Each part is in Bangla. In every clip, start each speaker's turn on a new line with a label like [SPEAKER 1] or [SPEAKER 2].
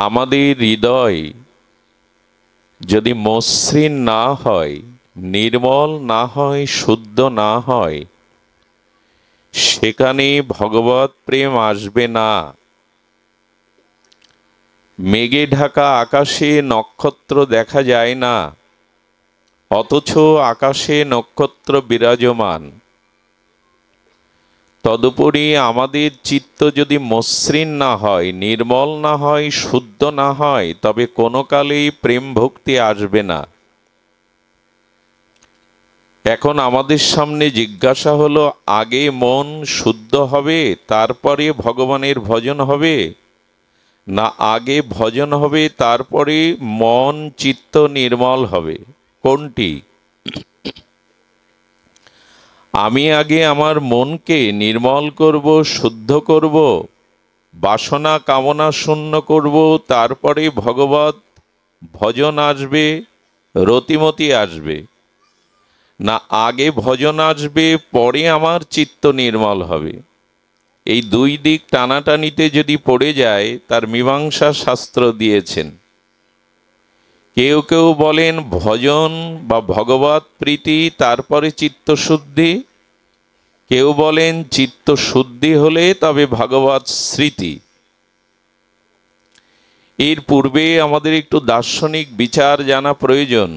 [SPEAKER 1] আমাদের হৃদয় যদি মসৃণ না হয়, নির্মল না হয়, শুদ্ধ না হয়, সেখানে ভগবৎ প্রেম আসবে না। মেঘে ঢাকা আকাশে নক্ষত্র দেখা যায় না, অথচ আকাশে নক্ষত্র বিরাজমান। তদুপরি আমাদের চিত্ত যদি মসৃণ না হয়, নির্মল না হয়, শুদ্ধ না হয়, তবে কোনো কালেই প্রেম ভক্তি আসবে না। এখন আমাদের সামনে জিজ্ঞাসা হলো, আগে মন শুদ্ধ হবে তারপরে ভগবানের ভজন হবে, না আগে ভজন হবে তারপরে মন চিত্ত নির্মল হবে? কোনটি? আমি আগে আমার মনকে নির্মল করব, শুদ্ধ করব, বাসনা কামনা শূন্য করব, তারপরে ভগবৎ ভজন আসবে, রতিমতি আসবে, না আগে ভজন আসবে পরে আমার চিত্ত নির্মল হবে? এই দুই দিক টানাটানিতে যদি পড়ে যায়, তার মীমাংসা শাস্ত্র দিয়েছেন। কেউ কেউ বলেন ভজন বা ভগবৎ প্রীতি তারপরে চিত্তশুদ্ধি, কেউ বলেন চিত্ত শুদ্ধি হলে তবে ভগবৎ স্মৃতি। এর পূর্বে আমাদের একটু দার্শনিক বিচার জানা প্রয়োজন।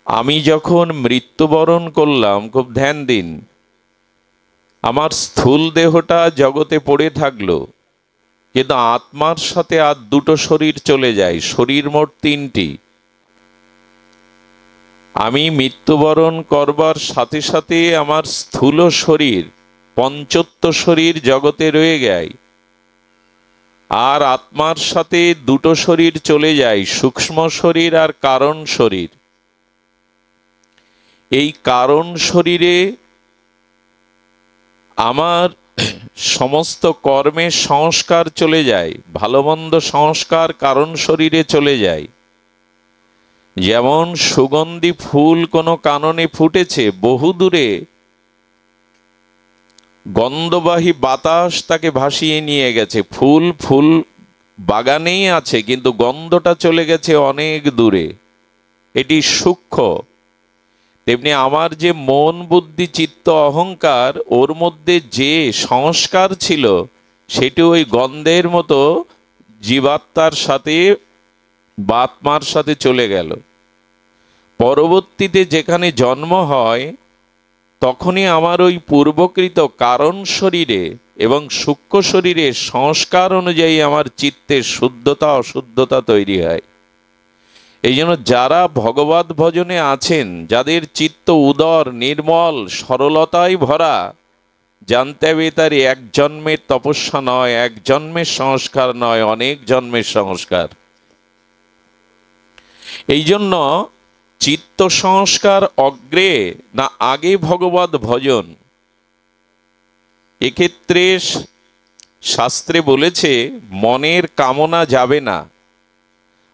[SPEAKER 1] আমি যখন মৃত্যুবরণ করলাম, খুব ধ্যান দিন, আমার স্থূল দেহটা জগতে পড়ে থাকলো, কিন্তু আত্মার সাথে আর দুটো শরীর চলে যায়, শরীর মোট তিনটি। আমি মৃত্যুবরণ করবার সাথে সাথে আমার স্থূল শরীর, পঞ্চত্ব শরীর জগতে রয়ে যায়, আর আত্মার সাথে দুটো শরীর চলে যায়, সূক্ষ্ম শরীর আর কারণ শরীর। এই কারণ শরীরে আমার সমস্ত কর্মের সংস্কার চলে যায়, ভালো মন্দ সংস্কার কারণ শরীরে চলে যায়। যেমন সুগন্ধি ফুল কোনো কাননে ফুটেছে, বহু দূরে গন্ধবাহী বাতাস তাকে ভাসিয়ে নিয়ে গেছে, ফুল ফুল বাগানেই আছে কিন্তু গন্ধটা চলে গেছে অনেক দূরে, এটি সূক্ষ্ম। তেমনি আমার যে মন বুদ্ধি চিত্ত অহংকার, ওর মধ্যে যে সংস্কার ছিল সেটি ওই গন্ধের মতো জীবাত্মার সাথে বা আত্মার সাথে চলে গেল। পরবর্তীতে যেখানে জন্ম হয়, তখনই আমার ওই পূর্বকৃত কারণ শরীরে এবং সূক্ষ্ম শরীরের সংস্কার অনুযায়ী আমার চিত্তের শুদ্ধতা অশুদ্ধতা তৈরি হয়। এই জন্য যারা ভগবৎ ভজনে আছেন, যাদের চিত্ত উদর নির্মল সরলতায় ভরা, জানতে হবে তার এক জন্মের তপস্যা নয়, এক জন্মের সংস্কার নয়, অনেক জন্মের সংস্কার। এই জন্য চিত্ত সংস্কার অগ্রে না আগে ভগবৎ ভজন? এক্ষেত্রে শাস্ত্রে বলেছে মনের কামনা যাবে না,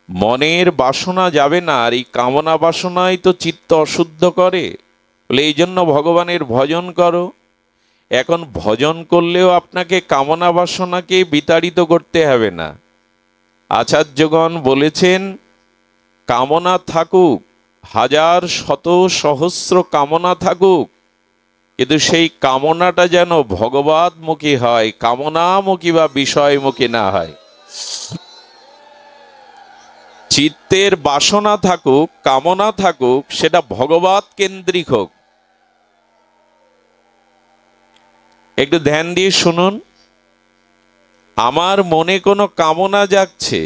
[SPEAKER 1] মনের বাসনা যাবে না, আর এই কামনা বাসনাই তো চিত্ত অশুদ্ধ করে। বলে এই জন্য ভগবানের ভজন করো। এখন ভজন করলেও আপনাকে কামনা বাসনাকে বিতাড়িত করতে হবে না। আচার্যগণ বলেছেন, কামনা থাকুক, হাজার শত সহস্র কামনা থাকুক, কিন্তু সেই কামনাটা যেন ভগবৎমুখী হয়, কামনামুখী বা বিষয়মুখী না হয়। চিত্তের বাসনা থাকুক, কামনা থাকুক, সেটা ভগবৎ কেন্দ্রিক হোক। একটু ধ্যান দিয়ে শুনুন। আমার মনে কোনো কামনা জাগছে,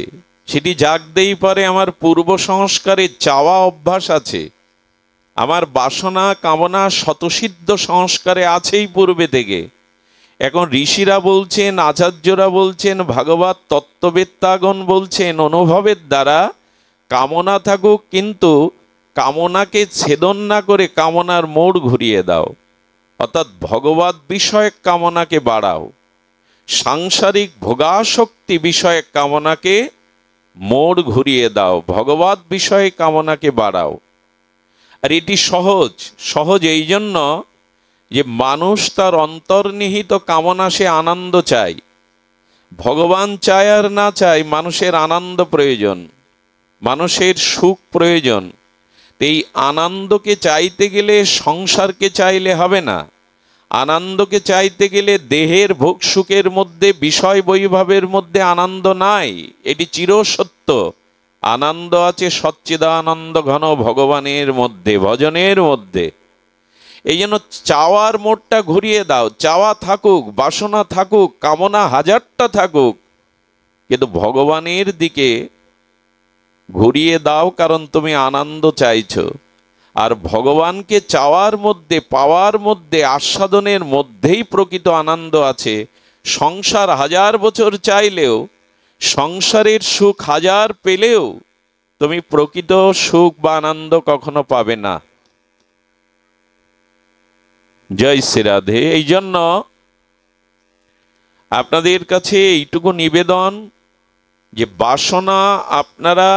[SPEAKER 1] সেটি জাগতেই পারে আমার পূর্ব সংস্কারে চাওয়া অভ্যাস আছে, আমার বাসনা কামনা স্বতঃসিদ্ধ সংস্কারে আছেই পূর্বে থেকে। এখন ঋষিরা বলছেন, আচার্যরা বলছেন, ভাগবত তত্ত্ববেত্তাগণ বলছেন, অনুভবের দ্বারা কামনা থাকুক, কিন্তু কামনাকে ছেদন না করে কামনার মোড় ঘুরিয়ে দাও, অর্থাৎ ভগবত বিষয়ক কামনাকে বাড়াও, সাংসারিক ভোগাসক্তি বিষয়ক কামনাকে মোড় ঘুরিয়ে দাও, ভগবত বিষয়ে কামনাকে বাড়াও। আর এটি সহজ। সহজ এই জন্য যে মানুষ তার অন্তর্নিহিত কামনা সে আনন্দ চায়। ভগবান চায় আর না চায়, মানুষের আনন্দ প্রয়োজন, মানুষের সুখ প্রয়োজন। এই আনন্দকে চাইতে গেলে সংসারকে চাইলে হবে না। আনন্দকে চাইতে গেলে দেহের ভোগ সুখের মধ্যে, বিষয় বৈভবের মধ্যে আনন্দ নাই, এটি চিরসত্য। আনন্দ আছে সচ্চিদানন্দ ঘন ভগবানের মধ্যে, ভজনের মধ্যে। এই জন্য চাওয়ার মোড়টা ঘুরিয়ে দাও। চাওয়া থাকুক, বাসনা থাকুক, কামনা হাজারটা থাকুক, কিন্তু ভগবানের দিকে ঘুরিয়ে দাও, কারণ তুমি আনন্দ চাইছো। আর ভগবানকে চাওয়ার মধ্যে, পাওয়ার মধ্যে, আস্বাদনের মধ্যেই প্রকৃত আনন্দ আছে। সংসার হাজার বছর চাইলেও, সংসারের সুখ হাজার পেলেও তুমি প্রকৃত সুখ বা আনন্দ কখনো পাবে না। জয় শ্রী রাধে। এই জন্য আপনাদের কাছে এইটুকু নিবেদন যে বাসনা আপনারা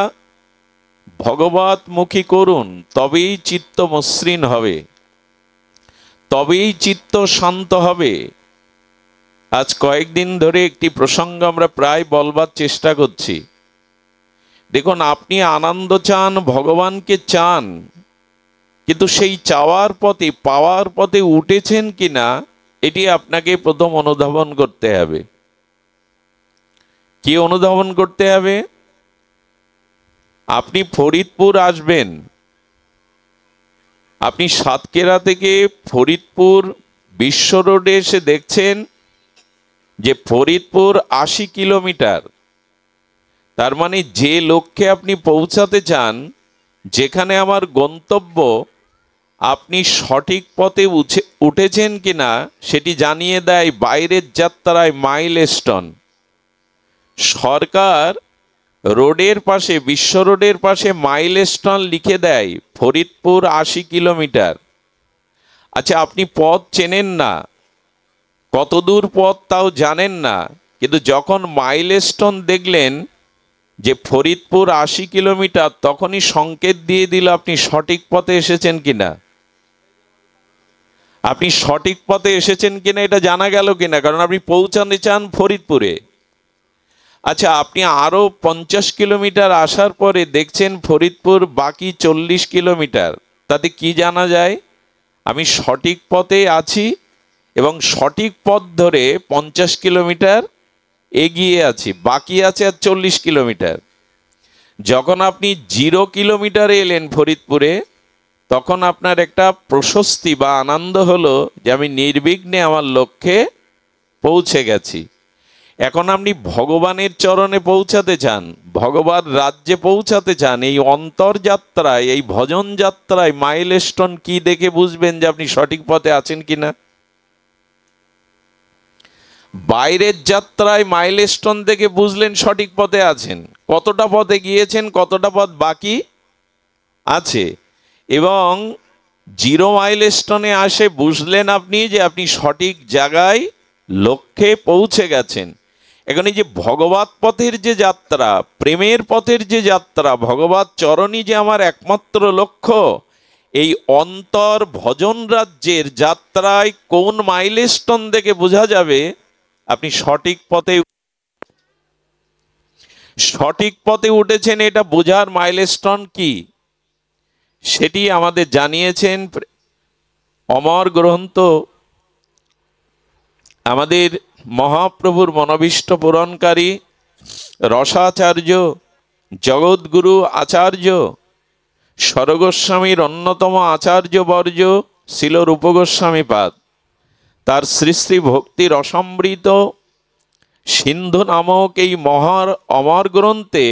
[SPEAKER 1] ভগবতমুখী করুন, তবেই চিত্ত মসৃণ হবে, তবেই চিত্ত শান্ত হবে। আজ কয়েকদিন ধরে একটি প্রসঙ্গ আমরা প্রায় বলবার চেষ্টা করছি। দেখুন, আপনি আনন্দ চান, ভগবানকে চান, কিন্তু সেই চাওয়ার পথে, পাওয়ার পথে উঠেছেন কিনা এটি আপনাকে প্রথম অনুধাবন করতে হবে। কি অনুধাবন করতে হবে? আপনি ফরিদপুর আসবেন, আপনি সাতক্ষীরা থেকে ফরিদপুর বিশ্ব রোডে এসে দেখছেন যে ফরিদপুর 80 কিলোমিটার। তার মানে যে লক্ষ্যে আপনি পৌঁছাতে চান, যেখানে আমার গন্তব্য, আপনি সঠিক পথে উঠেছেন কিনা সেটি জানিয়ে দেয় বাইরের যাত্রায় মাইলস্টোন। সরকার রোডের পাশে, বিশ্ব রোডের পাশে মাইলস্টোন লিখে দেয়, ফরিদপুর 80 কিলোমিটার। আচ্ছা, আপনি পথ চেনেন না, কত দূর পথ তাও জানেন না, কিন্তু যখন মাইলস্টোন দেখলেন যে ফরিদপুর 80 কিলোমিটার, তখনই সংকেত দিয়ে দিল আপনি সঠিক পথে এসেছেন কিনা। আপনি সঠিক পথে এসেছেন কিনা এটা জানা গেল কিনা, কারণ আপনি পৌঁছাতে চান ফরিদপুরে। আচ্ছা, আপনি আরো 50 কিলোমিটার আসার পরে দেখছেন ফরিদপুর বাকি 40 কিলোমিটার। তাতে কি জানা যায়? আমি সঠিক পথে আছি এবং সঠিক পথ ধরে 50 কিলোমিটার এগিয়ে আছি, বাকি আছে আর 40 কিলোমিটার। যখন আপনি 0 কিলোমিটারে এলেন ফরিদপুরে, তখন আপনার একটা প্রশস্তি বা আনন্দ হলো যে আমি নির্বিঘ্নে আমার লক্ষ্যে পৌঁছে গেছি। এখন আপনি ভগবানের চরণে পৌঁছাতে চান, ভগবান রাজ্যে পৌঁছাতে চান। এই অন্তর্যাত্রায়, এই ভজন যাত্রায় মাইলস্টোন কি দেখে বুঝবেন যে আপনি সঠিক পথে আছেন কিনা? বাইরের যাত্রায় মাইলস্টোন দেখে বুঝলেন সঠিক পথে আছেন, কতটা পথে গিয়েছেন, কতটা পথ বাকি আছে। এবং 0 মাইলস্টোনে আসে বুঝলেন আপনি যে আপনি সঠিক জায়গায়, লক্ষ্যে পৌঁছে গেছেন। এখন এই যে ভগবত পথের যে যাত্রা, প্রেমের পথের যে যাত্রা, ভগবত চরণই যে আমার একমাত্র লক্ষ্য, এই অন্তর ভজন রাজ্যের যাত্রায় কোন মাইলস্টোন দেখে বোঝা যাবে আপনি সঠিক পথে উঠেছেন? এটা বোঝার মাইলস্টোন কি, সেটি আমাদের জানিয়েছেন অমর গ্রন্থ আমাদের মহাপ্রভুর মনোভীষ্ট পূরণকারী রসাচার্য, জগৎগুরু আচার্য, স্বরগোস্বামীর অন্যতম আচার্য বর্য শিল রূপগোস্বামীপাদ, তার শ্রী শ্রী ভক্তি রসমৃত সিন্ধু নামক এই অমর গ্রন্থে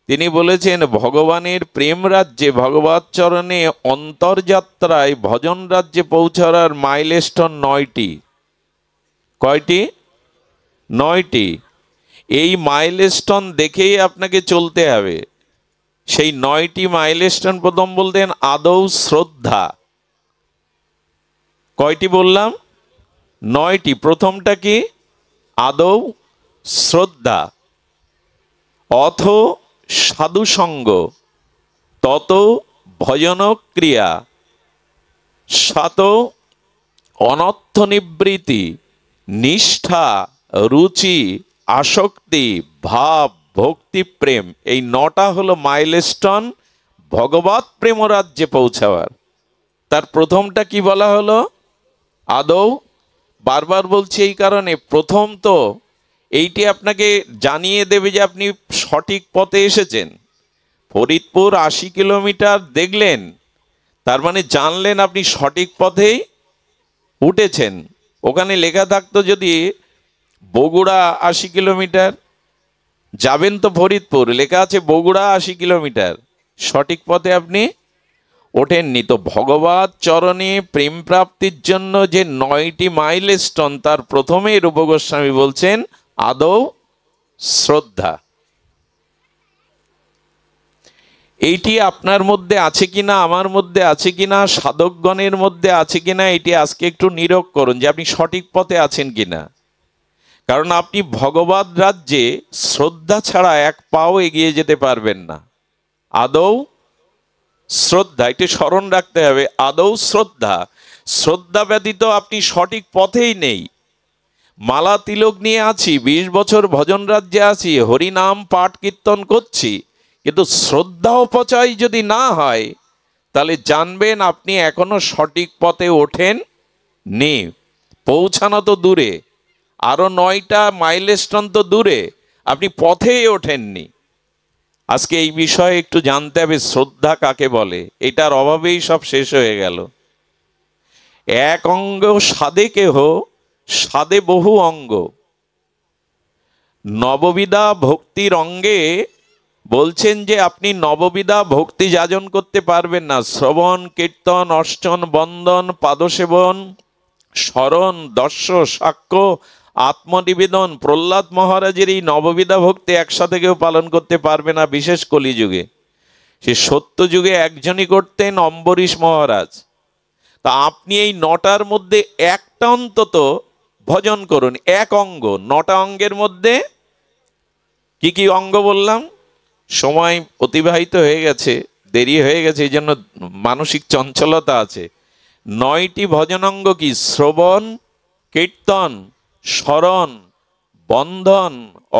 [SPEAKER 1] তিনি বলেছেন, ভগবানের প্রেম রাজ্যে, ভগবত চরণে অন্তর্যাত্রায়, ভজন রাজ্যে পৌঁছার মাইলস্টোন 9টি। কয়টি? 9টি। এই মাইলস্টোন দেখেই আপনাকে চলতে হবে। সেই 9টি মাইলস্টোন প্রথম বলতেন আদৌ শ্রদ্ধা। কয়টি বললাম? 9টি। প্রথমটা কি? আদৌ শ্রদ্ধা। অথ সাধুসঙ্গ, তত ভজন ক্রিয়া, সাত অনর্থ নিবৃত্তি, নিষ্ঠা, রুচি, আসক্তি, ভাব, ভক্তি, প্রেম, এই 9টা হলো মাইলস্টোন ভগবত প্রেম রাজ্যে পৌঁছাবার। তার প্রথমটা কি বলা হলো? আদৌ। বারবার বলছি এই কারণে, প্রথম তো এইটি আপনাকে জানিয়ে দেবে যে আপনি সঠিক পথে এসেছেন। ফরিদপুর 80 কিলোমিটার দেখলেন, তার মানে জানলেন আপনি সঠিক পথেই উঠেছেন। ওখানে লেখা থাকতো যদি বগুড়া 80 কিলোমিটার, যাবেন তো ফরিদপুর, লেখা আছে বগুড়া 80 কিলোমিটার, সঠিক পথে আপনি ওঠেননি। তো ভগবত চরণে প্রেম প্রাপ্তির জন্য যে 9টি মাইলস্টোন, তার প্রথমে রূপ গোস্বামী বলছেন আদৌ শ্রদ্ধা। এইটি আপনার মধ্যে আছে কিনা, আমার মধ্যে আছে কিনা, সাধকগণের মধ্যে আছে কিনা, এটি আজকে একটু নিরীক্ষা করুন যে আপনি সঠিক পথে আছেন কিনা। কারণ আপনি ভগবত রাজ্যে শ্রদ্ধা ছাড়া এক পাও এগিয়ে যেতে পারবেন না। আদৌ শ্রদ্ধা, এটি স্মরণ রাখতে হবে। আদৌ শ্রদ্ধা, শ্রদ্ধা ব্যতীত আপনি সঠিক পথেই নেই। মালা তিলক নিয়ে আছি, 20 বছর ভজন রাজ্যে আছি, হরিনাম পাঠ কীর্তন করছি, কিন্তু শ্রদ্ধা অপচয় যদি না হয় তাহলে জানবেন আপনি এখনো সঠিক পথে ওঠেন নি। পৌঁছানো তো দূরে, আরো 9টা মাইলস্টোন তো দূরে, আপনি পথেই ওঠেননি। আজকে এই বিষয়ে একটু জানতে হবে, শ্রদ্ধা কাকে বলে। এটার অভাবেই সব শেষ হয়ে গেল। এক অঙ্গ সাধে কেহ, সাধে বহু অঙ্গ। নববিধা ভক্তির অঙ্গে বলছেন যে আপনি নববিধা ভক্তি যাজন করতে পারবেন না। শ্রবণ, কীর্তন, অর্চন, বন্দন, পাদসেবন, স্মরণ, দর্শ, সাক্ষ্য, আত্মনিবেদন, প্রহ্লাদ মহারাজের এই নববিধা ভক্তি একসাথে কেউ পালন করতে পারবে না, বিশেষ কলিযুগে। সে সত্য যুগে একজনই করতেন, অম্বরীশ মহারাজ। তা আপনি এই 9টার মধ্যে একটা অন্তত ভজন করুন, এক অঙ্গ। 9টা অঙ্গের মধ্যে কি কি অঙ্গ বললাম? সময় অতিবাহিত হয়ে গেছে, দেরি হয়ে গেছে, এই জন্য মানসিক চঞ্চলতা আছে। 9টি ভজনাঙ্গ কি? শ্রবণ, কীর্তন, স্মরণ, বন্ধন,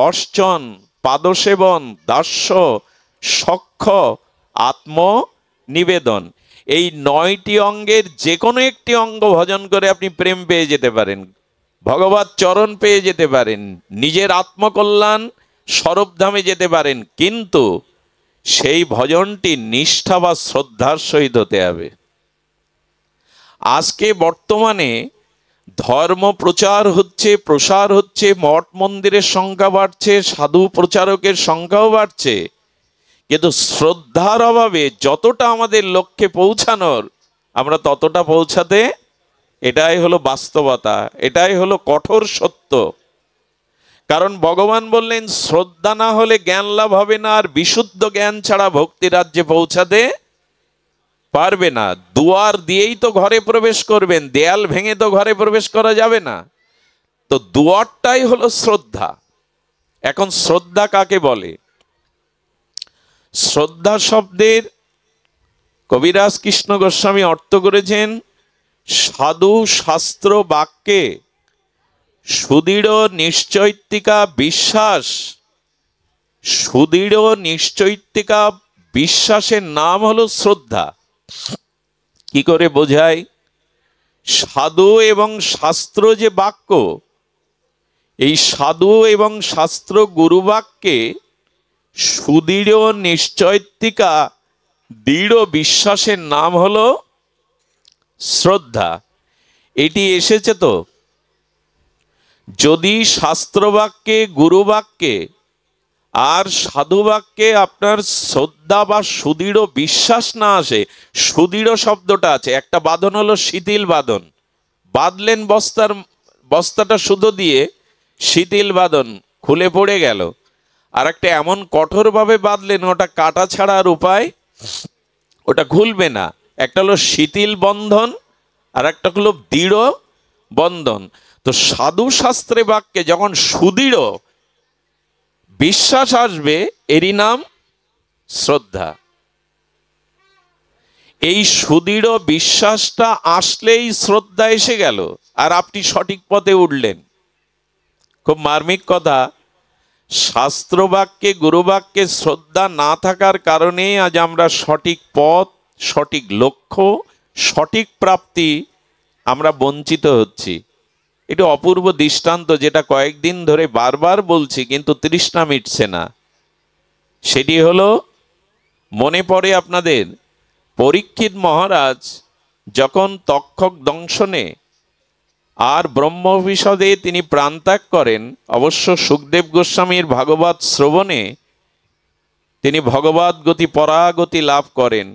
[SPEAKER 1] অর্চন, পাদসেবন, দাস্য, সখ্য, আত্মনিবেদন। এই 9টি অঙ্গের যে কোনো একটি অঙ্গ ভজন করে আপনি প্রেম পেয়ে যেতে পারেন, ভগবত চরণ পেয়ে যেতে পারেন, নিজের আত্মকল্যাণ স্বরূপধামে যেতে পারেন। কিন্তু সেই ভজনটি নিষ্ঠা বা শ্রদ্ধার সহিত হতে হবে। আজকে বর্তমানে ধর্ম প্রচার হচ্ছে, প্রসার হচ্ছে, মঠ মন্দিরের সংখ্যা বাড়ছে, সাধু প্রচারকের সংখ্যাও বাড়ছে, কিন্তু শ্রদ্ধার অভাবে যতটা আমাদের লক্ষ্যে পৌঁছানোর, আমরা ততটা পৌঁছাতে, এটাই হলো বাস্তবতা, এটাই হলো কঠোর সত্য। কারণ ভগবান বললেন শ্রদ্ধা না হলে জ্ঞান লাভ হবে না, আর বিশুদ্ধ জ্ঞান ছাড়া ভক্তি রাজ্যে পৌঁছাতে পারবে না। দুয়ার দিয়েই তো ঘরে প্রবেশ করবেন, দেয়াল ভেঙে তো ঘরে প্রবেশ করা যাবে না। তো দুয়ারটাই হলো শ্রদ্ধা। এখন শ্রদ্ধা কাকে বলে? শ্রদ্ধা শব্দের কবিরাজ কৃষ্ণ গোস্বামী অর্থ করেছেন সাধু শাস্ত্র বাক্যে সুদৃঢ় নিশ্চৈতিকা বিশ্বাস। সুদৃঢ় নিশ্চৈতিকা বিশ্বাসের নাম হলো শ্রদ্ধা। কি করে বোঝায়? সাধু এবং শাস্ত্র যে বাক্য, এই সাধু এবং শাস্ত্র গুরু বাক্যে সুদৃঢ় নিশ্চৈতিকা দৃঢ় বিশ্বাসের নাম হলো শ্রদ্ধা। এটি এসেছে তো, যদি শাস্ত্রবাক্যে, গুরু বাক্যে আর সাধু বাক্যে আপনার শ্রদ্ধা বা সুদৃঢ় বিশ্বাস না আসে, সুদৃঢ় শব্দটা আছে, একটা বাঁধন হলো শিথিল বাঁধন, বাঁধলেন বস্তাটা সুতো দিয়ে, শিথিল বাঁধন খুলে পড়ে গেল। আর একটা এমন কঠোরভাবে বাঁধলেন ওটা কাটা ছাড়া আর উপায়, ওটা খুলবে না। একটা হলো শিথিল বন্ধন আর একটা হলো দৃঢ় বন্ধন। তো সাধু শাস্ত্রে বাক্যে যখন সুদৃঢ় বিশ্বাস আসবে, এরই নাম শ্রদ্ধা। এই সুদৃঢ় বিশ্বাসটা আসলেই শ্রদ্ধা এসে গেল, আর আপনি সঠিক পথে উঠলেন। খুব মার্মিক কথা, শাস্ত্রবাক্যে গুরুবাক্যে শ্রদ্ধা না থাকার কারণে আজ আমরা সঠিক পথ, সঠিক লক্ষ্য, সঠিক প্রাপ্তি আমরা বঞ্চিত হচ্ছি। এটা অপূর্ব দৃষ্টান্ত, যেটা কয়েকদিন ধরে বারবার বলছি কিন্তু তৃষ্ণা মিটছে না। সেটি হলো, মনে পড়ে আপনাদের পরীক্ষিত মহারাজ যখন তক্ষক দংশনে আর ব্রহ্মবিশদে তিনি প্রাণত্যাগ করেন, অবশ্য সুখদেব গোস্বামীর ভাগবত শ্রবণে তিনি ভগবত গতি পরাগতি লাভ করেন।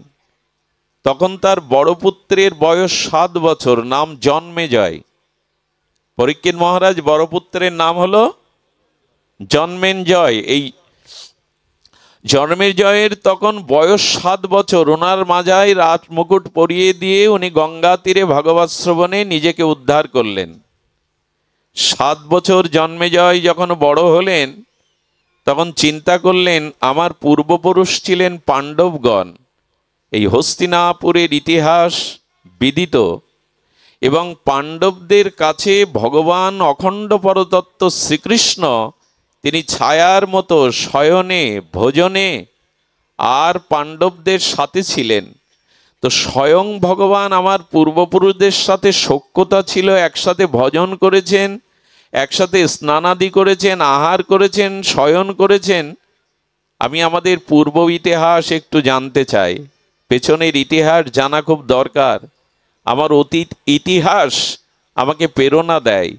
[SPEAKER 1] তখন তার বড় পুত্রের বয়স 7 বছর, নাম জন্মেজয়। পরীক্ষিত মহারাজ বড় পুত্রের নাম হলো জন্মেঞ্জয়। এই জন্মেজয়ের তখন বয়স 7 বছর। ওনার মাজায় রাজ মুকুট পরিয়ে দিয়ে উনি গঙ্গা তীরে ভাগবত শ্রবণে নিজেকে উদ্ধার করলেন। 7 বছর জন্মেজয় যখন বড় হলেন তখন চিন্তা করলেন, আমার পূর্বপুরুষ ছিলেন পাণ্ডবগণ। এই হস্তিনাপুরের ইতিহাস বিদিত, এবং পাণ্ডবদের কাছে ভগবান অখণ্ড পরতত্ত্ব শ্রীকৃষ্ণ তিনি ছায়ার মতো শয়নে ভোজনে আর পাণ্ডবদের সাথে ছিলেন। তো স্বয়ং ভগবান আমার পূর্বপুরুষদের সাথে সখ্যতা ছিল, একসাথে ভজন করেছেন, একসাথে স্নানাদি করেছেন, আহার করেছেন, শয়ন করেছেন। আমি আমাদের পূর্ব ইতিহাস একটু জানতে চাই। পেছনের ইতিহাস জানা খুব দরকার। আমার অতীত ইতিহাস আমাকে প্রেরণা দেয়,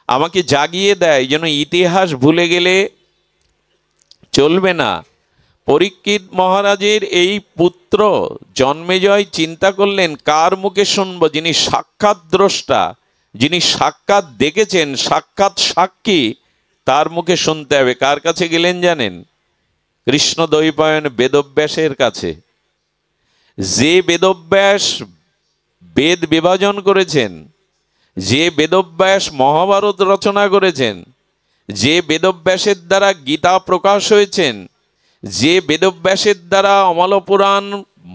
[SPEAKER 1] আমাকে জাগিয়ে দেয়, যেন ইতিহাস ভুলে গেলে চলবে না। পরীক্ষিত মহারাজের এই পুত্র জন্মেজয় চিন্তা করলেন, কার মুখে শুনবো? যিনি সাক্ষাৎ দ্রষ্টা, যিনি সাক্ষাৎ দেখেছেন, সাক্ষাৎ সাক্ষী, তার মুখে শুনতে হবে। কার কাছে গেলেন জানেন? কৃষ্ণ দ্বৈপায়ন বেদব্যাসের কাছে। যে বেদব্যাস বেদ বিভাজন করেছেন, যে বেদব্যাস মহাভারত রচনা করেছেন, যে বেদব্যাসের দ্বারা গীতা প্রকাশ হয়েছেন, যে বেদব্যাসের দ্বারা অমলপুরাণ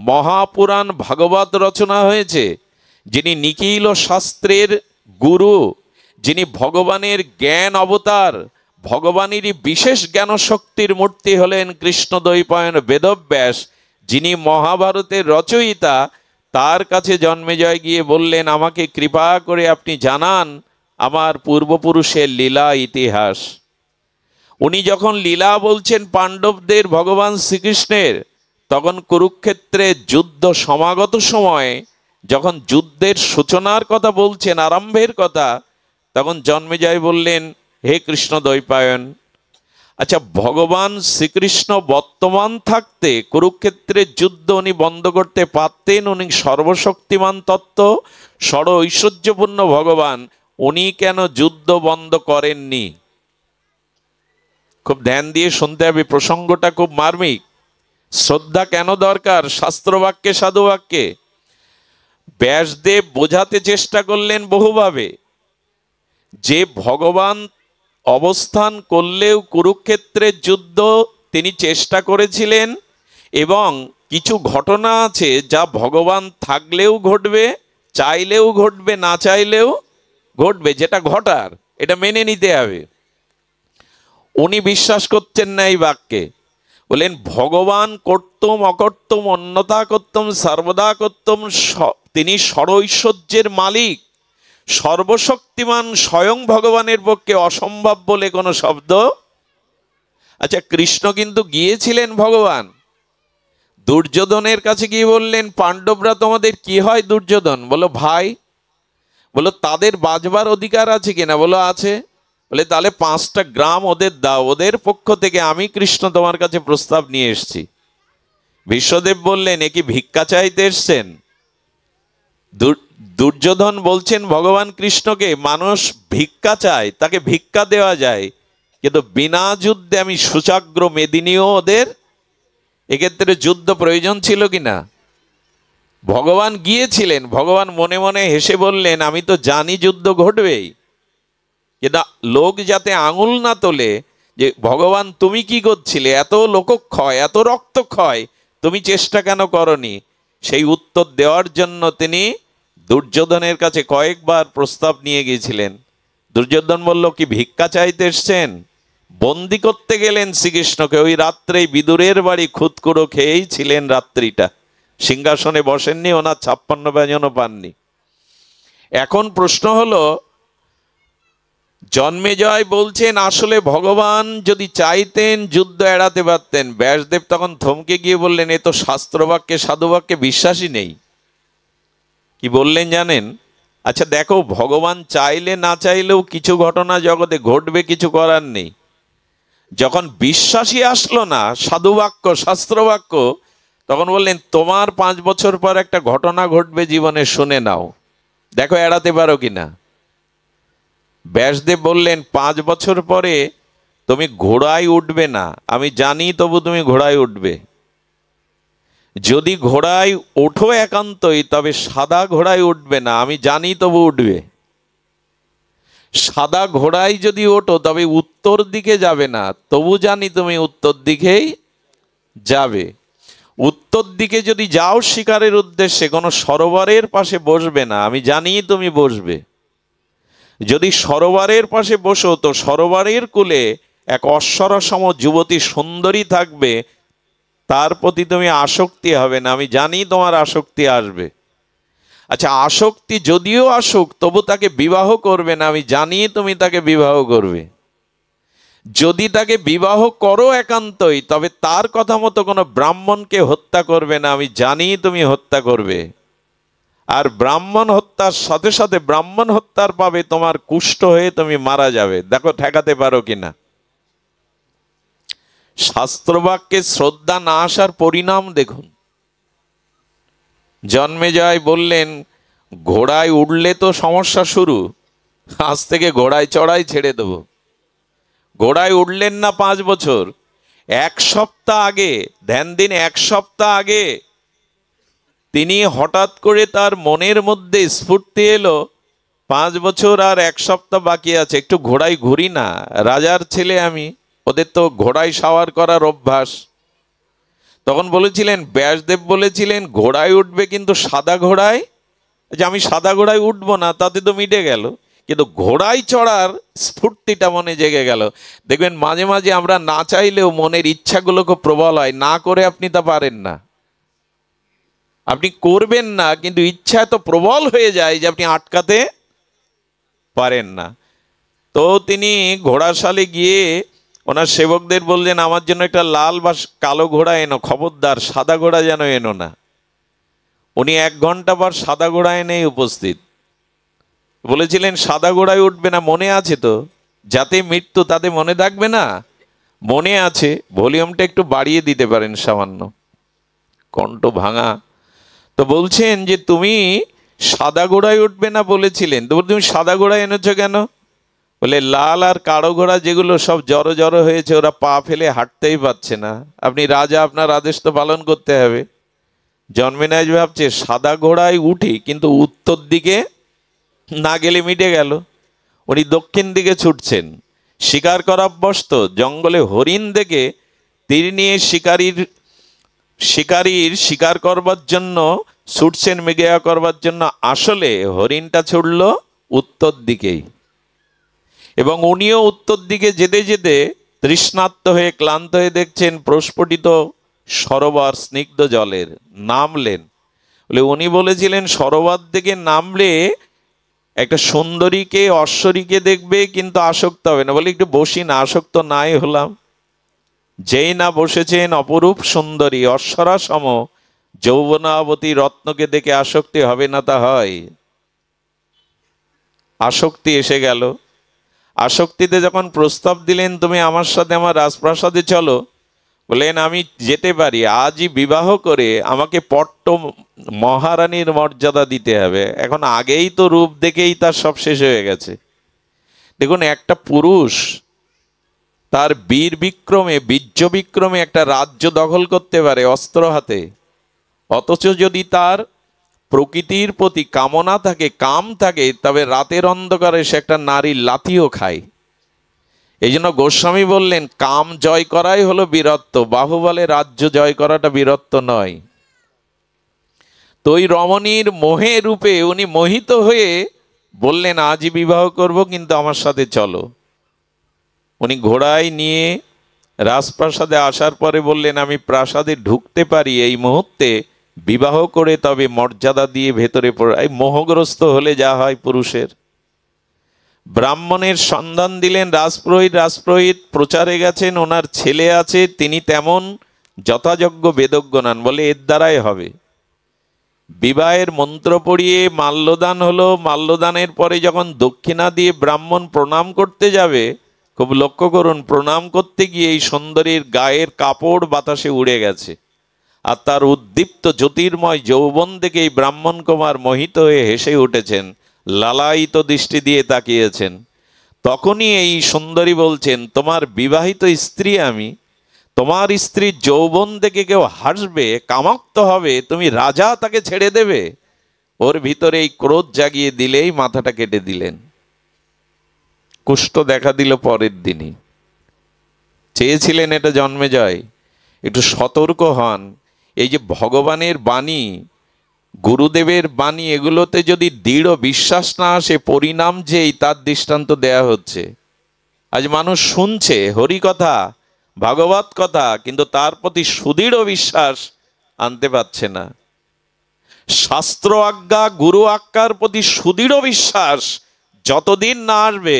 [SPEAKER 1] মহাপুরাণ ভাগবত রচনা হয়েছে, যিনি নিখিল শাস্ত্রের গুরু, যিনি ভগবানের জ্ঞান অবতার, ভগবানেরই বিশেষ জ্ঞান শক্তির মূর্তি হলেন কৃষ্ণ দ্বৈপায়ন বেদব্যাস, যিনি মহাভারতের রচয়িতা, তার কাছে জন্মেজয় গিয়ে বললেন, আমাকে কৃপা করে আপনি জানান আমার পূর্বপুরুষের লীলা ইতিহাস। উনি যখন লীলা বলছেন পাণ্ডবদের ভগবান শ্রীকৃষ্ণের, তখন কুরুক্ষেত্রে যুদ্ধ সমাগত সময়ে যখন যুদ্ধের সূচনার কথা বলছেন, আরম্ভের কথা, তখন জন্মেজয় বললেন, হে কৃষ্ণ দ্বৈপায়ন, আচ্ছা ভগবান শ্রীকৃষ্ণ বর্তমান থাকতে কুরুক্ষেত্রের যুদ্ধ উনি বন্ধ করতে পারতেন। উনি সর্বশক্তিমান তত্ত্ব, সর্ব ঐশ্বর্যপূর্ণ ভগবান, উনি কেন যুদ্ধ বন্ধ করেননি? খুব ধ্যান দিয়ে শুনতে হবে, প্রসঙ্গটা খুব মার্মিক। শ্রদ্ধা কেন দরকার শাস্ত্রবাক্যে সাধুবাক্যে? ব্যাসদেব বোঝাতে চেষ্টা করলেন বহুভাবে যে ভগবান অবস্থান করলেও কুরুক্ষেত্রের যুদ্ধ তিনি চেষ্টা করেছিলেন, এবং কিছু ঘটনা আছে যা ভগবান থাকলেও ঘটবে, চাইলেও ঘটবে, না চাইলেও ঘটবে। যেটা ঘটার এটা মেনে নিতে হবে। উনি বিশ্বাস করছেন না এই বাক্যে। বলেন, ভগবান কর্তম অকর্তম অন্যথা কর্তম সর্বদা কর্তম, তিনি সর্বৈশ্বর্যের মালিক, সর্বশক্তিমান, স্বয়ং ভগবানের পক্ষে অসম্ভব বলে কোনো শব্দ। আচ্ছা, কৃষ্ণ কিন্তু গিয়েছিলেন ভগবান দুর্যোধনের কাছে গিয়ে বললেন, পাণ্ডবরা তোমাদের কি হয়? দুর্যোধন বলো ভাই। বলো তাদের বাঁচবার অধিকার আছে কিনা? বলো আছে। বলে তাহলে 5টা গ্রাম ওদের দাও, ওদের পক্ষ থেকে আমি কৃষ্ণ তোমার কাছে প্রস্তাব নিয়ে এসছি। বিশ্বদেব বললেন, এ কি ভিক্ষা চাইতে এসছেন? দুর্যোধন বলছেন ভগবান কৃষ্ণকে, মানুষ ভিক্ষা চায়, তাকে ভিক্ষা দেওয়া যায়, কিন্তু বিনা যুদ্ধে আমি সুচাগ্র মেদিনীও ওদের। এক্ষেত্রে যুদ্ধ প্রয়োজন ছিল কিনা? ভগবান গিয়েছিলেন, ভগবান মনে মনে হেসে বললেন, আমি তো জানি যুদ্ধ ঘটবেই, কিন্তু লোক যাতে আঙুল না তোলে যে ভগবান তুমি কি করছিলে, এত লোকক্ষয়, এত রক্তক্ষয়, তুমি চেষ্টা কেন করনি, সেই উত্তর দেওয়ার জন্য তিনি দুর্যোধনের কাছে কয়েকবার প্রস্তাব নিয়ে গিয়েছিলেন। দুর্যোধন বলল, কি ভিক্ষা চাইতে এসছেন? বন্দি করতে গেলেন শ্রীকৃষ্ণকে। ওই রাত্রেই বিদুরের বাড়ি খুদকুড়ো খেয়েই ছিলেন রাত্রিটা, সিংহাসনে বসেননি, ওনার 56 ব্যঞ্জনও পাননি। এখন প্রশ্ন হলো, জন্মেজয় বলছেন আসলে ভগবান যদি চাইতেন যুদ্ধ এড়াতে পারতেন। ব্যাসদেব তখন থমকে গিয়ে বললেন, এ তো শাস্ত্রবাক্যে সাধুবাক্যে বিশ্বাসই নেই। কি বললেন জানেন? আচ্ছা দেখো, ভগবান চাইলে না চাইলেও কিছু ঘটনা জগতে ঘটবে, কিছু করার নেই। যখন বিশ্বাসই আসলো না সাধুবাক্য শাস্ত্রবাক্য, তখন বললেন তোমার 5 বছর পর একটা ঘটনা ঘটবে জীবনে, শুনে নাও, দেখো এড়াতে পারো কিনা। ব্যাসদেব বললেন 5 বছর পরে তুমি ঘোড়ায় উঠবে না, আমি জানি, তবু তুমি ঘোড়ায় উঠবে। যদি ঘোড়ায় ওঠো একান্তই, তবে সাদা ঘোড়ায় উঠবে না, আমি জানি, তবু উঠবে। সাদা ঘোড়ায় যদি ওঠো তবে উত্তর দিকে যাবে না, তবু জানি তুমি উত্তর দিকেই যাবে। উত্তর দিকে যদি যাও শিকারের উদ্দেশ্যে, কোনো সরোবরের পাশে বসবে না, আমি জানি তুমি বসবে। যদি সরোবরের পাশে বসো তো সরোবরের কূলে এক অশ্বরসম যুবতী সুন্দরী থাকবে, তার প্রতি তুমি আসক্তি হবে না, আমি জানি তোমার আসক্তি আসবে। আচ্ছা, আসক্তি যদিও আসুক তবু তাকে বিবাহ করবে না, আমি জানি তুমি তাকে বিবাহ করবে। যদি তাকে বিবাহ করো একান্তই, তবে তার কথা মতো কোনো ব্রাহ্মণকে হত্যা করবে না, আমি জানি তুমি হত্যা করবে। আর ব্রাহ্মণ হত্যার সাথে সাথে ব্রাহ্মণ হত্যার পাবে তোমার কুষ্ঠ হয়ে তুমি মারা যাবে। দেখো ঠেকাতে পারো কিনা। শাস্ত্রবাক্যে শ্রদ্ধা না আসার পরিণাম দেখুন। জন্মেজয় বললেন ঘোড়ায় উঠলে তো সমস্যা শুরু, আজ থেকে ঘোড়ায় চড়াই ছেড়ে দেব। ঘোড়ায় উঠলেন না 5 বছর, 1 সপ্তাহ আগে, ধ্যান দিন, 1 সপ্তাহ আগে তিনি হঠাৎ করে তার মনের মধ্যে স্ফূর্তি এলো, 5 বছর আর 1 সপ্তাহ বাকি আছে, একটু ঘোড়ায় ঘুরি না, রাজার ছেলে আমি, ওদের তো ঘোড়ায় সাওয়ার করার অভ্যাস। তখন বলেছিলেন, ব্যাসদেব বলেছিলেন ঘোড়ায় উঠবে, কিন্তু সাদা ঘোড়ায়, যে আমি সাদা ঘোড়ায় উঠবো না, তাতে তো মিটে গেল, কিন্তু ঘোড়ায় চড়ার স্ফূর্তিটা মনে জেগে গেল। দেখবেন মাঝে মাঝে আমরা না চাইলেও মনের ইচ্ছাগুলো খুব প্রবল হয়, না করে আপনি তা পারেন না, আপনি করবেন না, কিন্তু ইচ্ছা এত প্রবল হয়ে যায় যে আপনি আটকাতে পারেন না। তো তিনি ঘোড়াশালে গিয়ে ওনার সেবকদের বললেন, আমার জন্য একটা লাল বা কালো ঘোড়া এনো, খবরদার সাদা ঘোড়া যেন এনো না। উনি 1 ঘন্টা পর সাদা ঘোড়া এনেই উপস্থিত। বলেছিলেন সাদা ঘোড়ায় উঠবে না, মনে আছে তো? যাতে মৃত্যু তাতে মনে থাকবে না? মনে আছে। ভলিউমটা একটু বাড়িয়ে দিতে পারেন সামান্য, কণ্ঠ ভাঙা। তো বলছেন যে তুমি সাদা ঘোড়ায় উঠবে না বলেছিলেন, তো তুমি সাদা ঘোড়ায় এনেছো কেন? বলে লাল আর কালো ঘোড়া যেগুলো সব জড়ো জড়ো হয়েছে, ওরা পা ফেলে হাঁটতেই পারছে না, আপনি রাজা, আপনার আদেশ তো পালন করতে হবে। জন্মেজয় ভাবছে সাদা ঘোড়ায় উঠি, কিন্তু উত্তর দিকে না গেলে মিটে গেল। উনি দক্ষিণ দিকে ছুটছেন, শিকার করা অভ্যস্ত, জঙ্গলে হরিণ দেখে তীর নিয়ে শিকারীর শিকার করবার জন্য ছুটছেন, মৃগয়া করবার জন্য। আসলে হরিণটা ছুটল উত্তর দিকেই, এবং উনিও উত্তর দিকে যেতে যেতে তৃষ্ণার্ত হয়ে ক্লান্ত হয়ে দেখছেন প্রস্ফুটিত সরোবর স্নিগ্ধ জলের, নামলেন। বলে উনি বলেছিলেন সরোবর থেকে নামলে একটা সুন্দরীকে অশ্বরীকে দেখবে, কিন্তু আসক্ত হবে না। বলে একটু বসি না, আসক্ত নাই হলাম। যেই না বসেছেন অপরূপ সুন্দরী অশ্বরা সম যৌবনাবতী রত্নকে দেখে আসক্তি হবে না, তা হয়? আসক্তি এসে গেল। আসক্তিতে যখন প্রস্তাব দিলেন তুমি আমার সাথে আমার রাজপ্রাসাদে চলো, বলেন আমি যেতে পারি, আজই বিবাহ করে আমাকে পট্ট মহারানীর মর্যাদা দিতে হবে। এখন আগেই তো রূপ দেখেই তার সব শেষ হয়ে গেছে। দেখুন, একটা পুরুষ তার বীর বিক্রমে বীর্য বিক্রমে একটা রাজ্য দখল করতে পারে অস্ত্র হাতে, অথচ যদি তার প্রকৃতির প্রতি কামনা থাকে, কাম থাকে, তবে রাতের অন্ধকারে সে একটা নারীর লাথিও খায়। এই জন্য গোস্বামী বললেন কাম জয় করাই হলো বীরত্ব, বাহুবলে রাজ্য জয় করাটা বীরত্ব নয়। তো ওই রমণীর মোহে রূপে উনি মোহিত হয়ে বললেন আজই বিবাহ করব, কিন্তু আমার সাথে চলো। উনি ঘোড়ায় নিয়ে রাজপ্রাসাদে আসার পরে বললেন, আমি প্রাসাদে ঢুকতে পারি এই মুহূর্তে, বিবাহ করে তবে মর্যাদা দিয়ে ভেতরে এই মোহগ্রস্ত হলে যা হয় পুরুষের। ব্রাহ্মণের সন্ধান দিলেন রাজপুরোহিত। রাজপুরোহিত প্রচারে গেছেন, ওনার ছেলে আছে, তিনি তেমন যথাযোগ্য বেদজ্ঞ নন, বলে এর দ্বারাই হবে। বিবাহের মন্ত্র পড়িয়ে মাল্যদান হলো। মাল্যদানের পরে যখন দক্ষিণা দিয়ে ব্রাহ্মণ প্রণাম করতে যাবে, খুব লক্ষ্য করুন, প্রণাম করতে গিয়ে এই সুন্দরীর গায়ের কাপড় বাতাসে উড়ে গেছে, আর তার উদ্দীপ্ত জ্যোতির্ময় যৌবন দেখে এই ব্রাহ্মণ কুমার মোহিত হয়ে হেসে উঠেছেন, লালায়িত দৃষ্টি দিয়ে তাকিয়েছেন। তখনই এই সুন্দরী বলছেন, তোমার বিবাহিত স্ত্রী আমি, তোমার স্ত্রীর যৌবন দেখে কেউ হাসবে, কামাক্ত হবে, তুমি রাজা তাকে ছেড়ে দেবে? ওর ভিতরে এই ক্রোধ জাগিয়ে দিলেই মাথাটা কেটে দিলেন। কুষ্ঠ দেখা দিল পরের দিনই। চেয়েছিলেন এটা জন্মেজয় একটু সতর্ক হন, এই যে ভগবানের বাণী, গুরুদেবের বাণী, এগুলোতে যদি দৃঢ় বিশ্বাস না আসে, পরিণাম যেই তার দৃষ্টান্ত দেয়া হচ্ছে। আজ মানুষ শুনছে হরিকথা, ভাগবত কথা, কিন্তু তার প্রতি সুদৃঢ় বিশ্বাস আনতে পারছে না। শাস্ত্র আজ্ঞা, গুরু আজ্ঞার প্রতি সুদৃঢ় বিশ্বাস যতদিন না আসবে,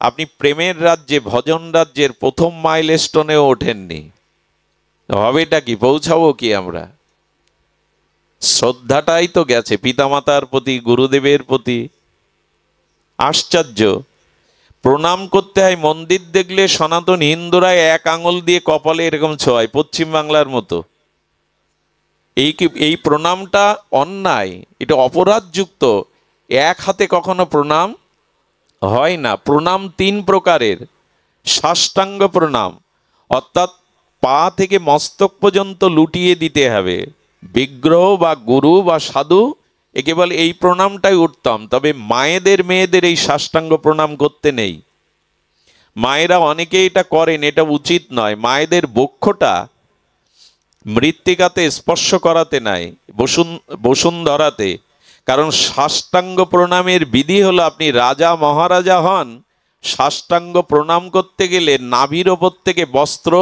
[SPEAKER 1] আপনি প্রেমের রাজ্যে, ভজন রাজ্যের প্রথম মাইলস্টোনেও ওঠেননি। হবেটা কি, পৌঁছাবো কি আমরা? শ্রদ্ধাটাই তো গেছে পিতামাতার প্রতি, গুরুদেবের প্রতি। আশ্চর্য, প্রণাম করতে হয়। মন্দির দেখলে সনাতন হিন্দুরা এক আঙুল দিয়ে কপালে এরকম ছোঁয়, পশ্চিম বাংলার মতো। এই প্রণামটা অন্যায়, এটা অপরাধযুক্ত। এক হাতে কখনো প্রণাম হয় না। প্রণাম তিন প্রকারের। সাষ্টাঙ্গ প্রণাম, অর্থাৎ পা থেকে মস্তক পর্যন্ত লুটিয়ে দিতে হবে। বিগ্রহ বা গুরু বা সাধু, একে বলে এই প্রণামটাই উত্তম। তবে মায়েদের মেয়েদের এই সাষ্টাঙ্গ প্রণাম করতে নেই। মায়েরা অনেকে এটা করেন, এটা উচিত নয়। মায়েদের বক্ষটা মৃত্তিকাতে স্পর্শ করাতে নাই, বসুন্ধরাতে। কারণ সাষ্টাঙ্গ প্রণামের বিধি হলো, আপনি রাজা মহারাজা হন, সাষ্টাঙ্গ প্রণাম করতে গেলে নাভির ওপর থেকে বস্ত্র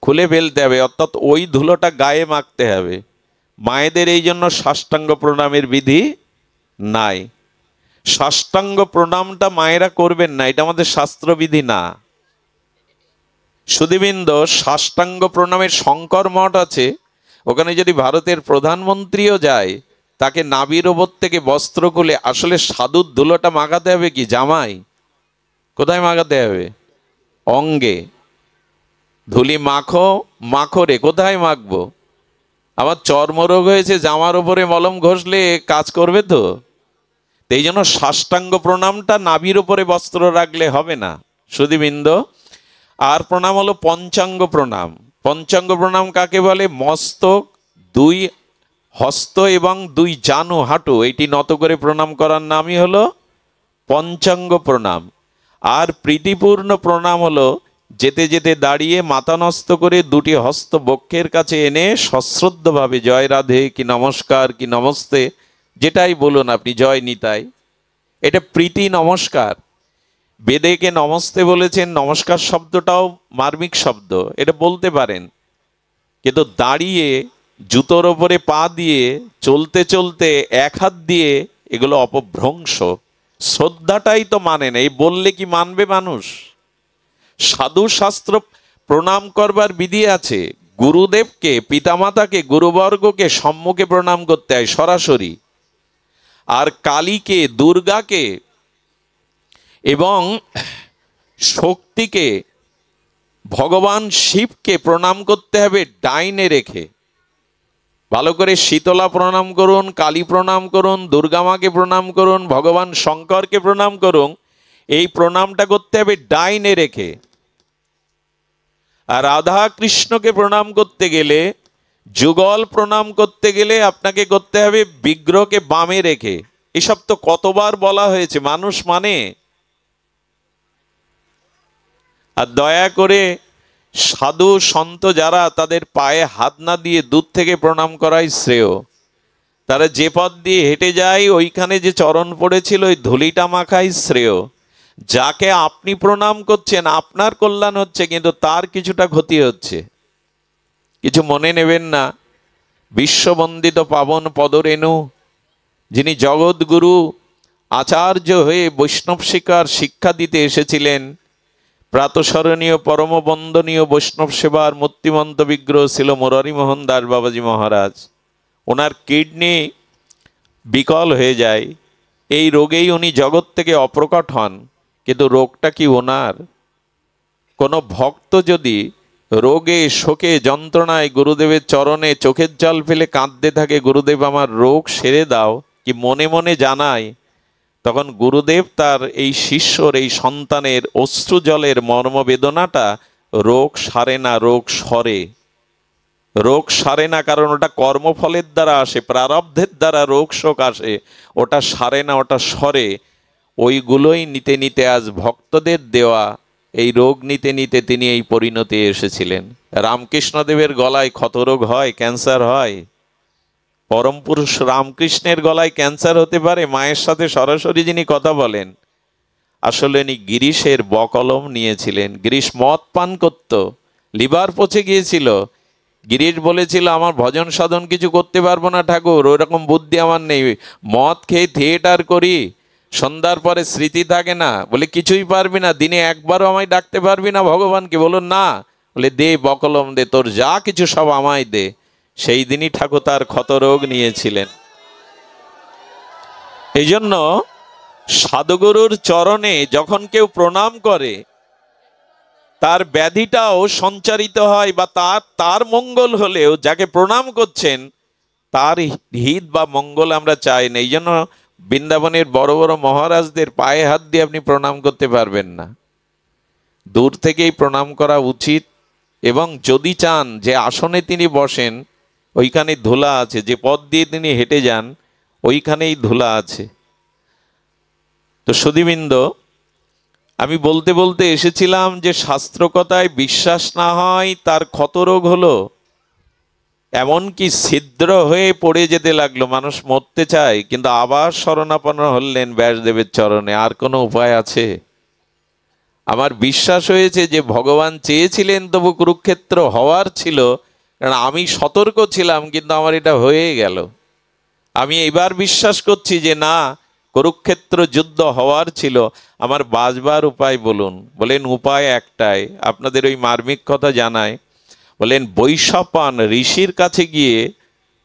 [SPEAKER 1] খুলে ফেলতে হবে, অর্থাৎ ওই ধুলোটা গায়ে মাখতে হবে। মায়েদের এই জন্য সাষ্টাঙ্গ প্রণামের বিধি নাই। সাষ্টাঙ্গ প্রণামটা মায়েরা করবেন না, এটা আমাদের শাস্ত্রবিধি না। সুধীবৃন্দ, সাষ্টাঙ্গ প্রণামের শঙ্কর মঠ আছে, ওখানে যদি ভারতের প্রধানমন্ত্রীও যায়, তাকে নাভির ওপর থেকে বস্ত্র খুলে, আসলে সাধুর ধুলোটা মাখাতে হবে কি জামাই? কোথায় মাখাতে হবে? অঙ্গে। ধুলি মাখো, মাখো রে, কোথায় মাখবো? আমার চর্মরোগ হয়েছে, জামার ওপরে মলম ঘষলে কাজ করবে তো? এই জন্য সাষ্টাঙ্গ প্রণামটা নাভির ওপরে বস্ত্র রাখলে হবে না। সুধীবৃন্দ, আর প্রণাম হলো পঞ্চাঙ্গ প্রণাম। পঞ্চাঙ্গ প্রণাম কাকে বলে? মস্তক, দুই হস্ত এবং দুই জানু, হাঁটু, এটি নত করে প্রণাম করার নামই হলো পঞ্চাঙ্গ প্রণাম। আর প্রীতিপূর্ণ প্রণাম হলো যেতে যেতে দাঁড়িয়ে মাথা নস্ত করে দুটি হস্ত বক্ষের কাছে এনে সশ্রদ্ধভাবে জয় রাধে কি নমস্কার কি নমস্তে, যেটাই বলুন আপনি, জয় নিতাই, এটা প্রীতি নমস্কার। বেদেকে নমস্তে বলেছেন, নমস্কার শব্দটাও মার্মিক শব্দ, এটা বলতে পারেন। কিন্তু দাঁড়িয়ে জুতোর ওপরে পা দিয়ে চলতে চলতে এক হাত দিয়ে, এগুলো অপভ্রংশ। শ্রদ্ধাটাই তো মানে না, এই বললে কি মানবে মানুষ? সাধু শাস্ত্র প্রণাম করবার বিধি আছে। গুরুদেবকে, পিতামাতাকে, গুরুবর্গকে সম্মুখে প্রণাম করতে হয় সরাসরি। আর কালীকে, দুর্গাকে এবং শক্তিকে, ভগবান শিবকে প্রণাম করতে হবে ডাইনে রেখে। ভালো করে শীতলা প্রণাম করুন, কালী প্রণাম করুন, দুর্গা মাকে প্রণাম করুন, ভগবান শঙ্করকে প্রণাম করুন। এই প্রণামটা করতে হবে ডাইনে রেখে। আর রাধা কৃষ্ণকে প্রণাম করতে গেলে, যুগল প্রণাম করতে গেলে আপনাকে করতে হবে বিগ্রহকে বামে রেখে। এসব তো কতবার বলা হয়েছে, মানুষ মানে? আর দয়া করে সাধু সন্ত যারা, তাদের পায়ে হাত না দিয়ে দূর থেকে প্রণাম করাই শ্রেয়। তারা যে পথ দিয়ে হেঁটে যায়, ওইখানে যে চরণ পড়েছিল ওই ধুলিটা মাখাই শ্রেয়। যাকে আপনি প্রণাম করছেন আপনার কল্যাণ হচ্ছে, কিন্তু তার কিছুটা ক্ষতি হচ্ছে। কিছু মনে নেবেন না। বিশ্ববন্দিত পাবন পদরেণু, যিনি জগৎগুরু আচার্য হয়ে বৈষ্ণব শিক্ষা দিতে এসেছিলেন, প্রাতঃস্মরণীয় পরম বন্দনীয় বৈষ্ণব সেবার মূর্তিমন্ত বিগ্রহ ছিল মুরারি মোহন দাস বাবাজি মহারাজ। ওনার কিডনি বিকল হয়ে যায়, এই রোগেই উনি জগৎ থেকে অপ্রকট হন। কিন্তু রোগটা কি ওনার? কোনো ভক্ত যদি রোগে শোকে যন্ত্রণায় গুরুদেবের চরণে চোখের জল ফেলে কাঁদতে থাকে, গুরুদেব আমার রোগ সেরে দাও, কি মনে মনে জানায়, তখন গুরুদেব তার এই শিষ্যর, এই সন্তানের অশ্রু জলের মর্মবেদনাটা রোগ সারে না, রোগ সরে। রোগ সারে না কারণ ওটা কর্মফলের দ্বারা আসে, প্রারব্ধের দ্বারা রোগ শোক আসে, ওটা সারে না, ওটা সরে। ওইগুলোই নিতে নিতে আজ ভক্তদের দেওয়া এই রোগ নিতে নিতে তিনি এই পরিণতি এসেছিলেন। রামকৃষ্ণদেবের গলায় ক্ষতরোগ হয়, ক্যান্সার হয়। পরম পুরুষ রামকৃষ্ণের গলায় ক্যান্সার হতে পারে? মায়ের সাথে সরাসরি যিনি কথা বলেন, আসলে উনি গিরিশের বকলম নিয়েছিলেন। গিরিশ মদ পান করত, লিভার পচে গিয়েছিল। গিরিশ বলেছিল আমার ভজন সাধন কিছু করতে পারবো না ঠাকুর, ওইরকম বুদ্ধি আমার নেই, মদ খেয়ে থিয়েটার করি, সন্ধ্যার পরে স্মৃতি থাকে না। বলে কিছুই পারবি না, দিনে একবারও আমায় ডাকতে পারবি না ভগবানকে? বলুন না। বলে দে বকলম দে, তোর যা কিছু সব আমায় দে। সেই দিনই ঠাকুর তার ক্ষতরোগ নিয়েছিলেন। এই জন্য সাধুগুরুর চরণে যখন কেউ প্রণাম করে, তার ব্যাধিটাও সঞ্চারিত হয়, বা তার মঙ্গল হলেও যাকে প্রণাম করছেন তার হিত বা মঙ্গল আমরা চাই না। এই জন্য বৃন্দাবনের বড় বড় মহারাজদের পায়ে হাত দিয়ে আপনি প্রণাম করতে পারবেন না, দূর থেকেই প্রণাম করা উচিত। এবং যদি চান যে আসনে তিনি বসেন ওইখানে ধুলা আছে, যে পথ দিয়ে তিনি হেঁটে যান ওইখানেই ধুলা আছে। তো সুধীবৃন্দ, আমি বলতে বলতে এসেছিলাম যে শাস্ত্র কথায় বিশ্বাস না হয় তার ক্ষতরোগ হলো, এমনকি ছিদ্র হয়ে পড়ে যেতে লাগলো। মানুষ মরতে চায়, কিন্তু আবার শরণাপন্ন হলেন ব্যাসদেবের চরণে। আর কোনো উপায় আছে? আমার বিশ্বাস হয়েছে যে ভগবান চেয়েছিলেন, তবু কুরুক্ষেত্র হওয়ার ছিল, কারণ আমি সতর্ক ছিলাম, কিন্তু আমার এটা হয়ে গেল। আমি এবার বিশ্বাস করছি যে না, কুরুক্ষেত্র যুদ্ধ হওয়ার ছিল। আমার বাঁচবার উপায় বলুন। বলেন উপায় একটাই, আপনাদের ওই মার্মিক কথা জানায়। বলেন বৈশাপান ঋষির কাছে গিয়ে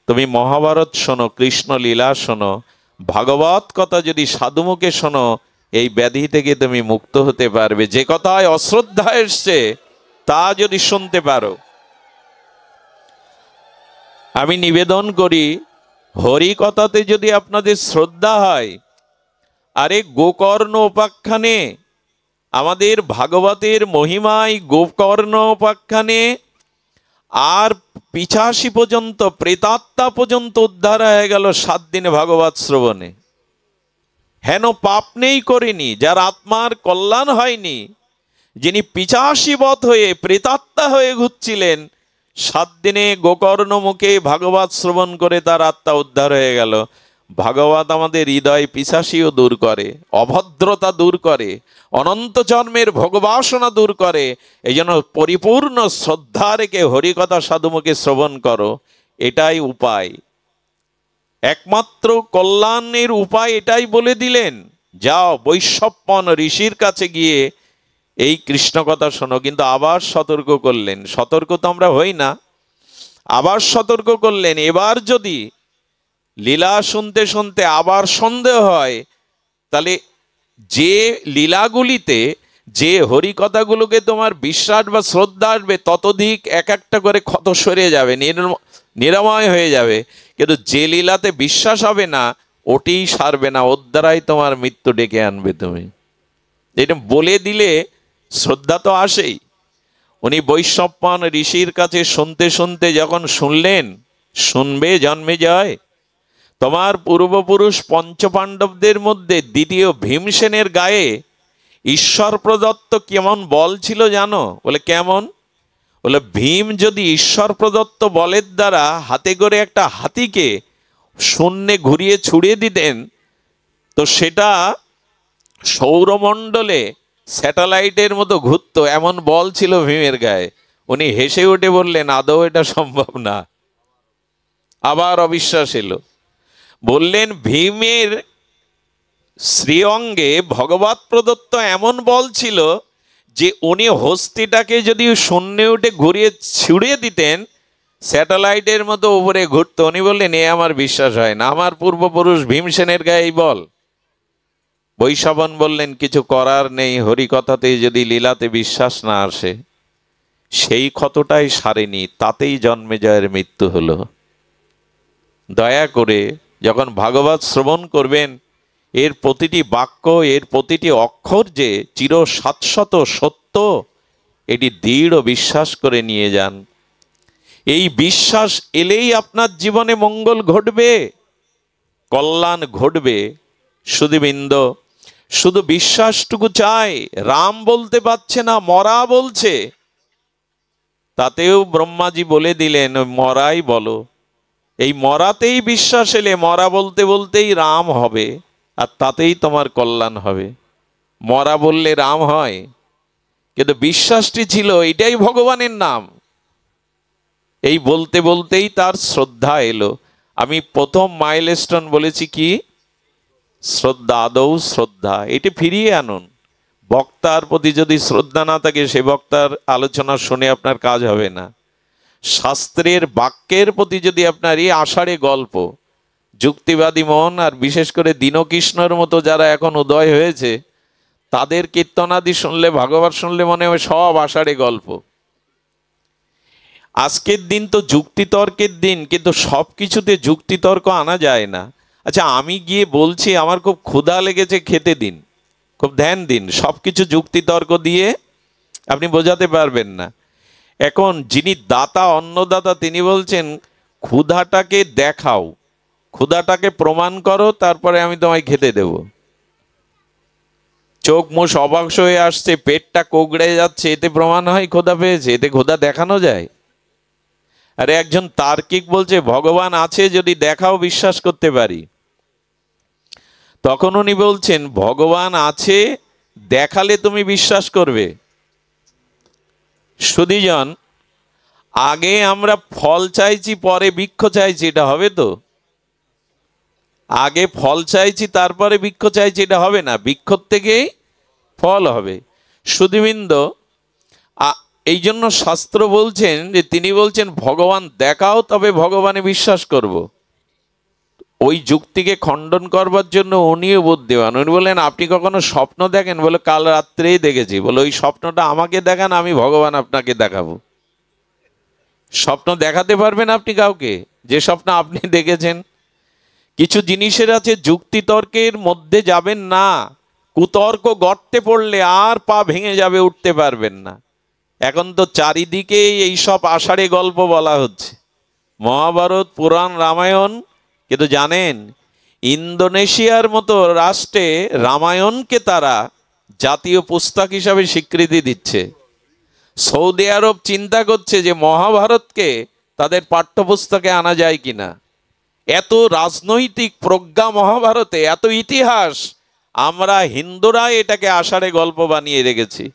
[SPEAKER 1] তুমি মহাভারত শোনো, কৃষ্ণ লীলা শোনো, ভাগবত কথা যদি সাধুমুখে শোনো, এই ব্যাধি থেকে তুমি মুক্ত হতে পারবে। যে কথায় অশ্রদ্ধা এসছে তা যদি শুনতে পারো। আমি নিবেদন করি, হরি কথাতে যদি আপনাদের শ্রদ্ধা হয়, আরে গোকর্ণ উপাখ্যানে, আমাদের ভাগবতের মহিমায় গোকর্ণ উপাখ্যানে আর 85 পর্যন্ত প্রেতাত্মা পর্যন্ত উদ্ধার হয়ে গেল 7 দিনে ভাগবত শ্রবণে। হেন পাপ নেই করেনি, যার আত্মার কল্যাণ হয়নি, যিনি 85 বৎ হয়ে প্রেতাত্মা হয়ে ঘুরছিলেন, 7 দিনে গোকর্ণ মুখে ভাগবত শ্রবণ করে তার আত্মা উদ্ধার হয়ে গেল। ভাগবত আমাদের হৃদয় পিশাচিও দূর করে, অভদ্রতা দূর করে, অনন্ত জন্মের ভোগবাসনা দূর করে। এই জন্য পরিপূর্ণ শ্রদ্ধা রেখে হরিকথা সাধুমুখে শ্রবণ করো, এটাই উপায়। একমাত্র কল্যাণের উপায় এটাই বলে দিলেন, যাও বৈশাপায়ন ঋষির কাছে গিয়ে এই কৃষ্ণ কথা শোনো। কিন্তু আবার সতর্ক করলেন, সতর্ক তো আমরা হই না, আবার সতর্ক করলেন, এবার যদি লীলা শুনতে শুনতে আবার সন্দেহ হয়, তাহলে যে লীলাগুলিতে যে হরিকথাগুলোকে তোমার বিশ্বাস বা শ্রদ্ধা আসবে, ততোধিক এক একটা করে ক্ষত সরে যাবে, নিরাময় হয়ে যাবে। কিন্তু যে লীলাতে বিশ্বাস হবে না, ওটি সারবে না, ওর দ্বারাই তোমার মৃত্যু ডেকে আনবে। তুমি এটা বলে দিলে শ্রদ্ধা তো আসেই। উনি বৈশাপায়ন ঋষির কাছে শুনতে শুনতে যখন শুনলেন, শুনবে জন্মে যায়। তোমার পূর্বপুরুষ পঞ্চপাণ্ডবদের মধ্যে দ্বিতীয় ভীমসেনের গায়ে ঈশ্বর প্রদত্ত কেমন বল ছিল জানো? বলে কেমন? বলে ভীম যদি ঈশ্বর প্রদত্ত বলের দ্বারা হাতে করে একটা হাতিকে শূন্যে ঘুরিয়ে ছুড়িয়ে দিতেন, তো সেটা সৌরমণ্ডলে স্যাটেলাইটের মতো ঘুরতো এমন বল ছিল ভীমের গায়ে। উনি হেসে উঠে বললেন, আদৌ এটা সম্ভব না। আবার অবিশ্বাস এলো। বললেন, ভীমের শ্রীঅঙ্গে ভগবৎ প্রদত্ত এমন বল ছিল যে উনি হস্তিটাকে যদি শূন্যে উঠে ঘুরিয়ে ছুড়িয়ে দিতেন, স্যাটেলাইটের মতো উপরে ঘুরতো। উনি বললেন, এ আমার বিশ্বাস হয় না, আমার পূর্বপুরুষ ভীমসেনের গায়ে এই বল। বৈশাবন বললেন, কিছু করার নেই, হরিকথাতে যদি লীলাতে বিশ্বাস না আসে, সেই ক্ষতটাই সারেনি, তাতেই জন্মেজয়ের মৃত্যু হলো। দয়া করে যখন ভাগবত শ্রবণ করবেন, এর প্রতিটি বাক্য, এর প্রতিটি অক্ষর যে চির শাশ্বত সত্য, এটি দৃঢ় বিশ্বাস করে নিয়ে যান। এই বিশ্বাস এলেই আপনার জীবনে মঙ্গল ঘটবে, কল্যাণ ঘটবে। সুধীবৃন্দ, শুধু বিশ্বাসটুকু চাই। রাম বলতে পারছে না, মরা বলছে, তাতেও ব্রহ্মাজি বলে দিলেন, মরাই বলো। এই মরাতেই বিশ্বাস এলে, মরা বলতে বলতেই রাম হবে, আর তাতেই তোমার কল্যাণ হবে। মরা বললে রাম হয়, কিন্তু বিশ্বাসটি ছিল এটাই ভগবানের নাম। এই বলতে বলতেই তার শ্রদ্ধা এলো। আমি প্রথম মাইলস্টোন বলেছি কি? শ্রদ্ধা, আদৌ শ্রদ্ধা। এটি ফিরিয়ে আনুন। বক্তার প্রতি যদি শ্রদ্ধা না থাকে, সে বক্তার আলোচনা শুনে আপনার কাজ হবে না। শাস্ত্রের বাক্যের প্রতি যদি আপনার এই আষাঢ়ে গল্প, যুক্তিবাদী মন, আর বিশেষ করে দীনকৃষ্ণর মতো যারা এখন উদয় হয়েছে, তাদের কীর্তনাদি শুনলে, ভাগবত শুনলে মনে হয় সব আষাঢ়ে গল্প। আজকের দিন তো যুক্তিতর্কের দিন, কিন্তু সব কিছুতে যুক্তিতর্ক আনা যায় না। আচ্ছা, আমি গিয়ে বলছি আমার খুব ক্ষুধা লেগেছে, খেতে দিন, খুব ধ্যান দিন, সব কিছু যুক্তিতর্ক দিয়ে আপনি বোঝাতে পারবেন না। এখন যিনি দাতা, অন্নদাতা, তিনি বলছেন, ক্ষুধাটাকে দেখাও, ক্ষুধাটাকে প্রমাণ করো, তারপরে আমি তোমায় খেতে দেব। চোখ মুখ অবাক্স হয়ে আসছে, পেটটা কোগড়ে যাচ্ছে, এতে প্রমাণ হয় ক্ষুধা পেয়েছে? এতে ক্ষুধা দেখানো যায়? আরে একজন তার্কিক বলছে, ভগবান আছে, যদি দেখাও বিশ্বাস করতে পারি। তখন উনি বলছেন, ভগবান আছে, দেখালে তুমি বিশ্বাস করবে। সুধীজন, আগে আমরা ফল চাইছি, পরে বৃক্ষ চাইছি, এটা হবে তো? আগে ফল চাইছি, তারপরে বৃক্ষ চাইছি, এটা হবে না। বৃক্ষ থেকেই ফল হবে। সুধীবৃন্দ, এই জন্য শাস্ত্র বলছেন যে, তিনি বলছেন ভগবান দেখাও, তবে ভগবানে বিশ্বাস করব। ওই যুক্তিকে খণ্ডন করবার জন্য উনিও বুদ্ধিমান। উনি বললেন, আপনি কখনো স্বপ্ন দেখেন? বলে, কাল রাত্রেই দেখেছি। বলে, ওই স্বপ্নটা আমাকে দেখান, আমি ভগবান আপনাকে দেখাবো। স্বপ্ন দেখাতে পারবেন আপনি কাউকে, যে স্বপ্ন আপনি দেখেছেন? কিছু জিনিসের আছে যুক্তিতর্কের মধ্যে যাবেন না। কুতর্ক গর্তে পড়লে আর পা ভেঙে যাবে, উঠতে পারবেন না। এখন তো চারিদিকেই এই সব আষাঢ়ে গল্প বলা হচ্ছে, মহাভারত, পুরাণ, রামায়ণ। কিন্তু জানেন, ইন্দোনেশিয়ার মতো রাষ্ট্রে রামায়ণকে তারা জাতীয় পুস্তক হিসাবে স্বীকৃতি দিচ্ছে। সৌদি আরব চিন্তা করছে যে মহাভারতকে তাদের পাঠ্যপুস্তকে আনা যায় কিনা। এত রাজনৈতিক প্রজ্ঞা মহাভারতে, এত ইতিহাস। আমরা হিন্দুরা এটাকে আষাঢ়ে গল্প বানিয়ে রেখেছি।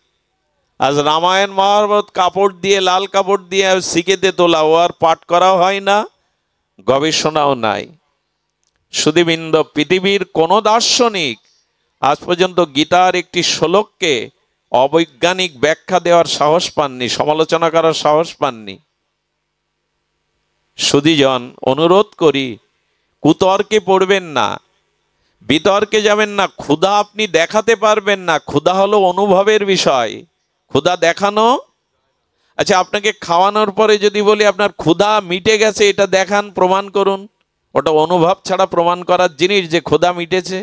[SPEAKER 1] আজ রামায়ণ মহাভারত কাপড় দিয়ে, লাল কাপড় দিয়ে শিখেতে তোলা, ও আর পাঠ করাও হয় না, গবেষণাও নাই। সুধীবৃন্দ, পৃথিবীর কোন দার্শনিক আজ পর্যন্ত গীতার একটি শ্লোককে অবৈজ্ঞানিক ব্যাখ্যা দেওয়ার সাহস পাননি, সমালোচনা করার সাহস পাননি। সুধীজন, অনুরোধ করি, কুতর্কে পড়বেন না, বিতর্কে যাবেন না। ক্ষুধা আপনি দেখাতে পারবেন না, ক্ষুধা হলো অনুভবের বিষয়, ক্ষুধা দেখানো। আচ্ছা, আপনাকে খাওয়ানোর পরে যদি বলি আপনার ক্ষুধা মিটে গেছে, এটা দেখান, প্রমাণ করুন, ওটা অনুভব ছাড়া প্রমাণ করার জিনিস যে ক্ষুধা মিটেছে।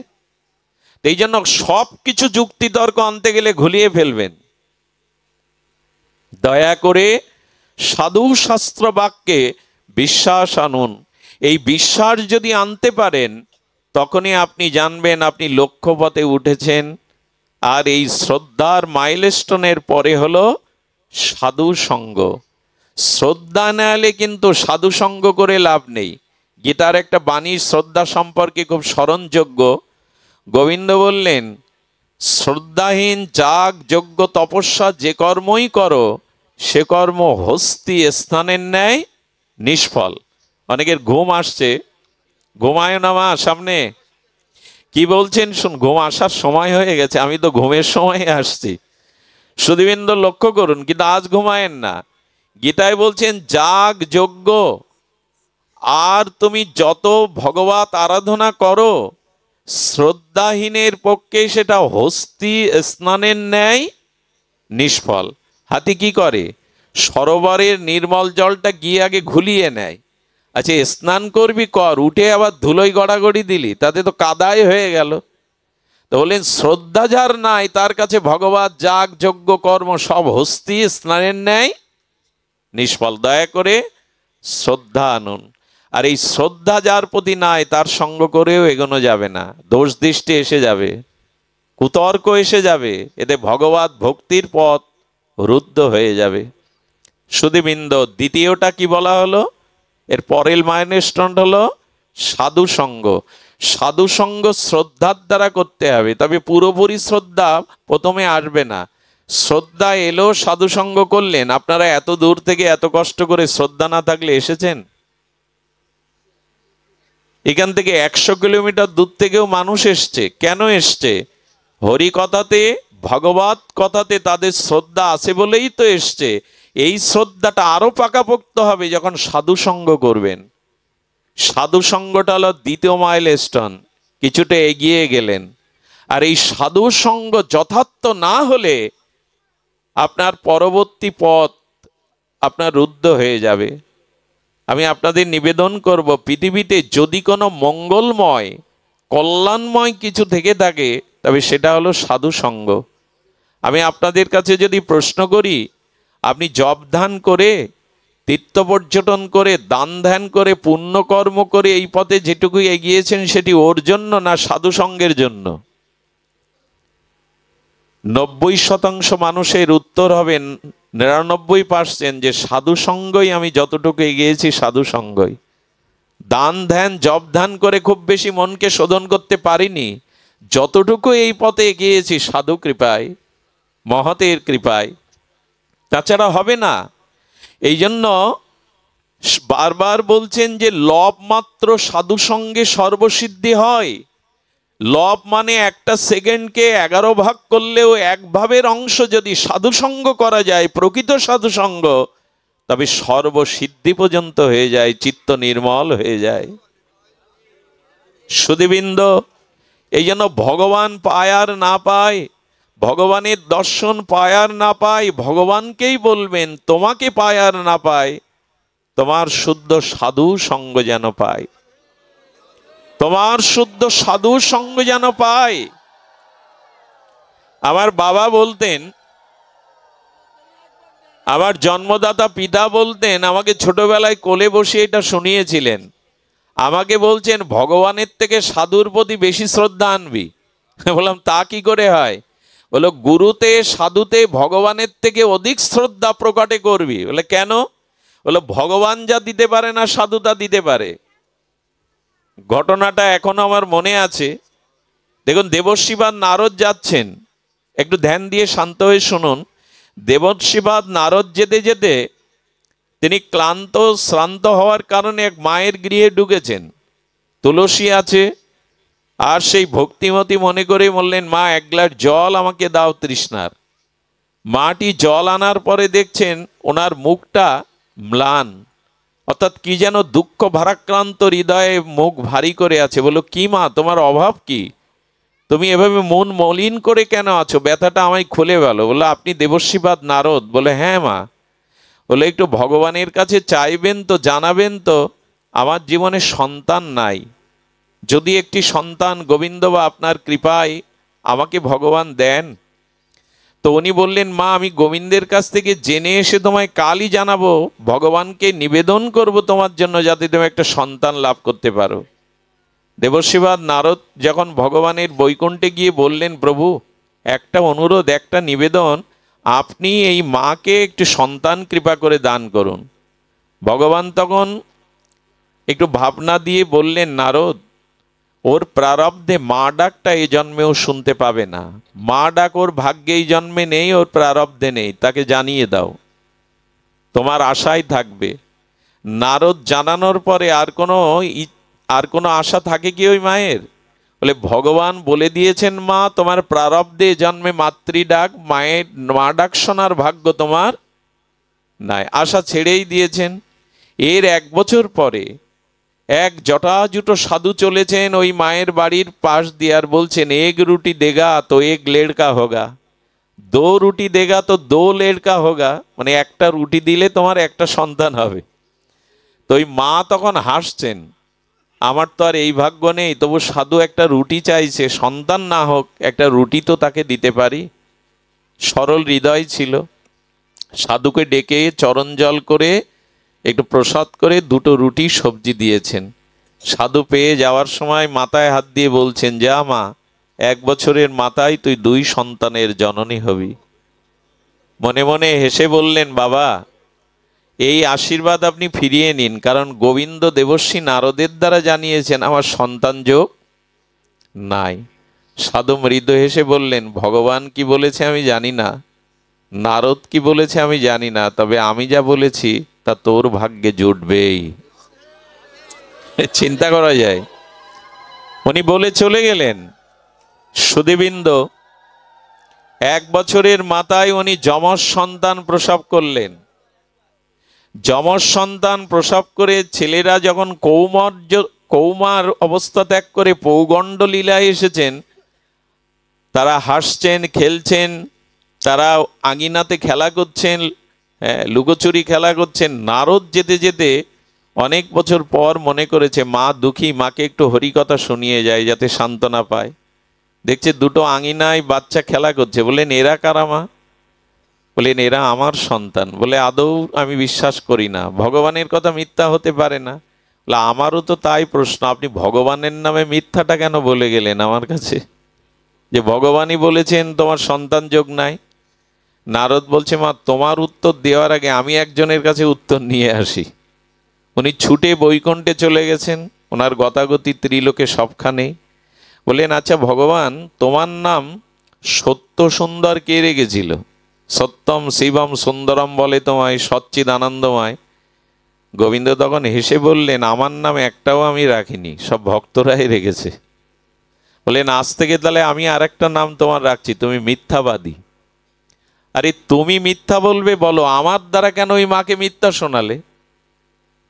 [SPEAKER 1] এই জন্য সব কিছু যুক্তিতর্ক আনতে গেলে ঘুলিয়ে ফেলবেন। দয়া করে সাধু শাস্ত্র বাক্যে বিশ্বাস আনুন। এই বিশ্বাস যদি আনতে পারেন, তখনই আপনি জানবেন আপনি লক্ষ্যপথে উঠেছেন। আর এই শ্রদ্ধার মাইলস্টোনের পরে হলো সাধু সঙ্গ। শ্রদ্ধা না এলে কিন্তু সাধু সঙ্গ করে লাভ নেই। গীতার একটা বাণী শ্রদ্ধা সম্পর্কে খুব স্মরণযোগ্য। গোবিন্দ বললেন, শ্রদ্ধাহীন যাগ যজ্ঞ তপস্যা যে কর্মই করো সে কর্ম হস্তি স্নানের ন্যায় নিষ্ফল। অনেকের ঘুম আসছে, ঘুমায় না মা, সামনে কি বলছেন শুন, ঘুম আসার সময় হয়ে গেছে, আমি তো ঘুমের সময় আসছি। সুধীবৃন্দ লক্ষ্য করুন, কিন্তু আজ ঘুমায়েন না। গীতায় বলছেন যাগ যজ্ঞ আর তুমি যত ভগবত আরাধনা করো শ্রদ্ধাহীনের পক্ষে সেটা হস্তি স্নানের ন্যায় নিষ্ফল। হাতি কি করে, সরোবরের নির্মল জলটা গিয়ে আগে ঘুলিয়ে নেয়। আচ্ছা স্নান করবি কর, উঠে আবার ধুলোয় গড়াগড়ি দিলি, তাতে তো কাদাই হয়ে গেল। তো বললেন শ্রদ্ধা যার নাই তার কাছে ভগবত যাগ যজ্ঞ কর্ম সব হস্তি স্নানের ন্যায় নিষ্ফল। দয়া করে শ্রদ্ধা আনুন। আর এই শ্রদ্ধা যার প্রতি নাই তার সঙ্গ করেও এগোনো যাবে না, দোষ দৃষ্টি এসে যাবে, কুতর্ক এসে যাবে, এতে ভগবত ভক্তির পথ রুদ্ধ হয়ে যাবে। সুধীবৃন্দ, দ্বিতীয়টা কি বলা হলো, এর পরের মাইলস্টোন হলো সাধু সঙ্গ। সাধু সঙ্গ শ্রদ্ধার দ্বারা করতে হবে, তবে পুরোপুরি শ্রদ্ধা প্রথমে আসবে না। শ্রদ্ধা এলো, সাধু সঙ্গ করলেন। আপনারা এত দূর থেকে এত কষ্ট করে শ্রদ্ধা না থাকলে এসেছেন? এখান থেকে 100 কিলোমিটার দূর থেকেও মানুষ এসছে। কেন এসছে? হরি কথাতে ভগবত কথাতে তাদের শ্রদ্ধা আছে বলেই তো এসছে। এই শ্রদ্ধাটা আরো পাকাপোক্ত হবে যখন সাধু সঙ্গ করবেন। সাধু সঙ্গটা হলো দ্বিতীয় মাইলস্টোন, কিছুটা এগিয়ে গেলেন। আর এই সাধু সঙ্গ যথার্থ না হলে আপনার পরবর্তী পথ আপনার রুদ্ধ হয়ে যাবে। আমি আপনাদের নিবেদন করব, পৃথিবীতে যদি কোনো মঙ্গলময় কল্যাণময় কিছু থেকে থাকে তবে সেটা হলো সাধু সঙ্গ। আমি আপনাদের কাছে যদি প্রশ্ন করি, আপনি জপ ধ্যান করে, তীর্থ পর্যটন করে, দান ধ্যান করে, পুণ্যকর্ম করে এই পথে যেটুকু এগিয়েছেন সেটি ওর জন্য না সাধু সঙ্গের জন্য? 90% মানুষের উত্তর হবে 99% যে সাধু সঙ্গই, আমি যতটুকু এগিয়েছি সাধু সঙ্গই। দান ধ্যান জপ ধ্যান করে খুব বেশি মনকে শোধন করতে পারিনি, যতটুকু এই পথে এগিয়েছি সাধু কৃপায়, মহতের কৃপায়, তাছাড়া হবে না। এই জন্য বারবার বলছেন যে লব মাত্র সাধু সঙ্গে সর্বসিদ্ধি হয়। লব মানে একটা সেকেন্ডকে 11 ভাগ করলেও এক ভাবের অংশ যদি সাধুসঙ্গ করা যায়, প্রকৃত সাধুসঙ্গ, তবে সর্বসিদ্ধি পর্যন্ত হয়ে যায়, চিত্ত নির্মল হয়ে যায়। সুধীবৃন্দ, এই জন্য ভগবান পায় আর না পায়, ভগবানের দর্শন পায় আর না পায়, ভগবানকেই বলবেন তোমাকে পায় আর না পায়, তোমার শুদ্ধ সাধু সঙ্গ যেন পায়, তোমার শুদ্ধ সাধু সঙ্গ যেন পায়। আমার বাবা বলতেন, আমার জন্মদাতা পিতা বলতেন, আমাকে ছোটবেলায় কোলে বসে এটা শুনিয়েছিলেন। আমাকে বলছেন ভগবানের থেকে সাধুর প্রতি বেশি শ্রদ্ধা আনবি। বললাম তা কি করে হয়? বলো গুরুতে সাধুতে ভগবানের থেকে অধিক শ্রদ্ধা প্রকটে করবি। বলে কেন? বলো ভগবান যা দিতে পারে না সাধু তা দিতে পারে। ঘটনাটা এখনো আমার মনে আছে। দেখুন, দেবর্ষিবাদ নারদ যাচ্ছেন, একটু ধ্যান দিয়ে শান্ত হয়ে শুনুন। দেবর্ষিবাদ নারদ যেতে যেতে তিনি ক্লান্ত শ্রান্ত হওয়ার কারণে এক মায়ের গৃহে ঢুকেছেন। তুলসী আছে, আর সেই ভক্তিমতী মনে করে বললেন, মা এক গ্লাস জল আমাকে দাও তৃষ্ণার। মাটি জল আনার পরে দেখছেন ওনার মুখটা ম্লান, অর্থাৎ কি যেন দুঃখ ভারাক্রান্ত হৃদয়ে মুখ ভারী করে আছে। বলো কি মা, তোমার অভাব কি? তুমি এভাবে মন মলিন করে কেন আছো? ব্যথাটা আমায় খুলে বলো। বলে আপনি দেবর্ষিবাদ নারদ? বলে হ্যাঁ মা। বলে একটু ভগবানের কাছে চাইবেন তো, জানাবেন তো আমার জীবনে সন্তান নাই, যদি একটি সন্তান গোবিন্দ বা আপনার কৃপায় আমাকে ভগবান দেন। তো উনি বললেন, মা আমি গোবিন্দের কাছ থেকে জেনে এসে তোমায় কালই জানাবো, ভগবানকে নিবেদন করব তোমার জন্য যাতে তুমি একটা সন্তান লাভ করতে পারো। দেবর্ষিবাদ নারদ যখন ভগবানের বৈকুণ্ঠে গিয়ে বললেন, প্রভু একটা অনুরোধ, একটা নিবেদন, আপনি এই মাকে একটু সন্তান কৃপা করে দান করুন। ভগবান তখন একটু ভাবনা দিয়ে বললেন, নারদ ওর প্রারব্ধে মা ডাকটা এই জন্মেও শুনতে পাবে না। মা ডাক ওর ভাগ্যে এই জন্মে নেই, ওর প্রারব্ধে নেই, তাকে জানিয়ে দাও, তোমার আশায় থাকবে। নারদ জানানোর পরে আর কোনো আশা থাকে কি ওই মায়ের? বলে ভগবান বলে দিয়েছেন, মা তোমার প্রারব্ধে জন্মে মাতৃ ডাক, মায়ের মা ডাক শোনার ভাগ্য তোমার নাই। আশা ছেড়েই দিয়েছেন। এর 1 বছর পরে এক জটাজুটো সাধু চলেছেন ওই মায়ের বাড়ির পাশ দিয়ে, আর বলছেন, এক রুটি দেগা তো এক লেড়কা হোগা, 2 রুটি দেগা তো 2 লেড়কা হোগা, মানে একটা রুটি দিলে তোমার একটা সন্তান হবে। তো ওই মা তখন হাসছেন, আমার তো আর এই ভাগ্য নেই, তবু সাধু একটা রুটি চাইছে, সন্তান না হোক একটা রুটি তো তাকে দিতে পারি। সরল হৃদয় ছিল। সাধুকে ডেকে চরণ জল করে একটু প্রসাদ করে 2টো রুটি সবজি দিয়েছেন। সাধু পেয়ে যাওয়ার সময় মাথায় হাত দিয়ে বলছেন, যা মা, 1 বছরের মাথায় তুই 2 সন্তানের জননী হবি। মনে মনে হেসে বললেন, বাবা এই আশীর্বাদ আপনি ফিরিয়ে নিন, কারণ গোবিন্দ দেবর্ষী নারদের দ্বারা জানিয়েছেন আমার সন্তান যোগ নাই। সাধু মৃদু হেসে বললেন, ভগবান কি বলেছে আমি জানি না, নারদ কি বলেছে আমি জানি না, তবে আমি যা বলেছি তা তোর ভাগ্যে জুটবেই। চিন্তা করা যায়। উনি বলে চলে গেলেন। সুধীবৃন্দ, 1 বছরের মাথায় উনি যমজ সন্তান প্রসব করলেন। যমজ সন্তান প্রসব করে ছেলেরা যখন কৌমার অবস্থা ত্যাগ করে পৌগণ্ড লীলায় এসেছেন, তারা হাসছেন, খেলছেন, তারা আঙিনাতে খেলা করছেন, লুকোচুরি খেলা করছেন। নারদ যেতে যেতে অনেক বছর পর মনে করেছে মা দুঃখী, মাকে একটু হরিকথা শুনিয়ে যায় যাতে সান্ত্বনা পায়। দেখছে 2টো আঙিনায় বাচ্চা খেলা করছে। বললেন, এরা কারা মা? বললেন, এরা আমার সন্তান। বলে, আদৌ আমি বিশ্বাস করি না, ভগবানের কথা মিথ্যা হতে পারে না। বলে, আমারও তো তাই প্রশ্ন, আপনি ভগবানের নামে মিথ্যাটা কেন বলে গেলেন আমার কাছে, যে ভগবানই বলেছেন তোমার সন্তান যোগ নাই? নারদ বলছে, মা তোমার উত্তর দেওয়ার আগে আমি একজনের কাছে উত্তর নিয়ে আসি। উনি ছুটে বৈকুণ্ঠে চলে গেছেন, ওনার গতাগতি ত্রিলোকে সবখানেই। বললেন, আচ্ছা ভগবান, তোমার নাম সত্য সুন্দর কে রেখেছিল? সত্যম শিবম সুন্দরম বলে তোমায়, সচ্চিদ আনন্দময়। গোবিন্দ তখন হেসে বললেন, আমার নাম একটাও আমি রাখিনি, সব ভক্তরাই রেখেছে। বললেন, আজ থেকে তাহলে আমি আরেকটা নাম তোমার রাখছি, তুমি মিথ্যাবাদী। আরে তুমি মিথ্যা বলবে বলো, আমার দ্বারা কেন ওই মাকে মিথ্যা শোনালে?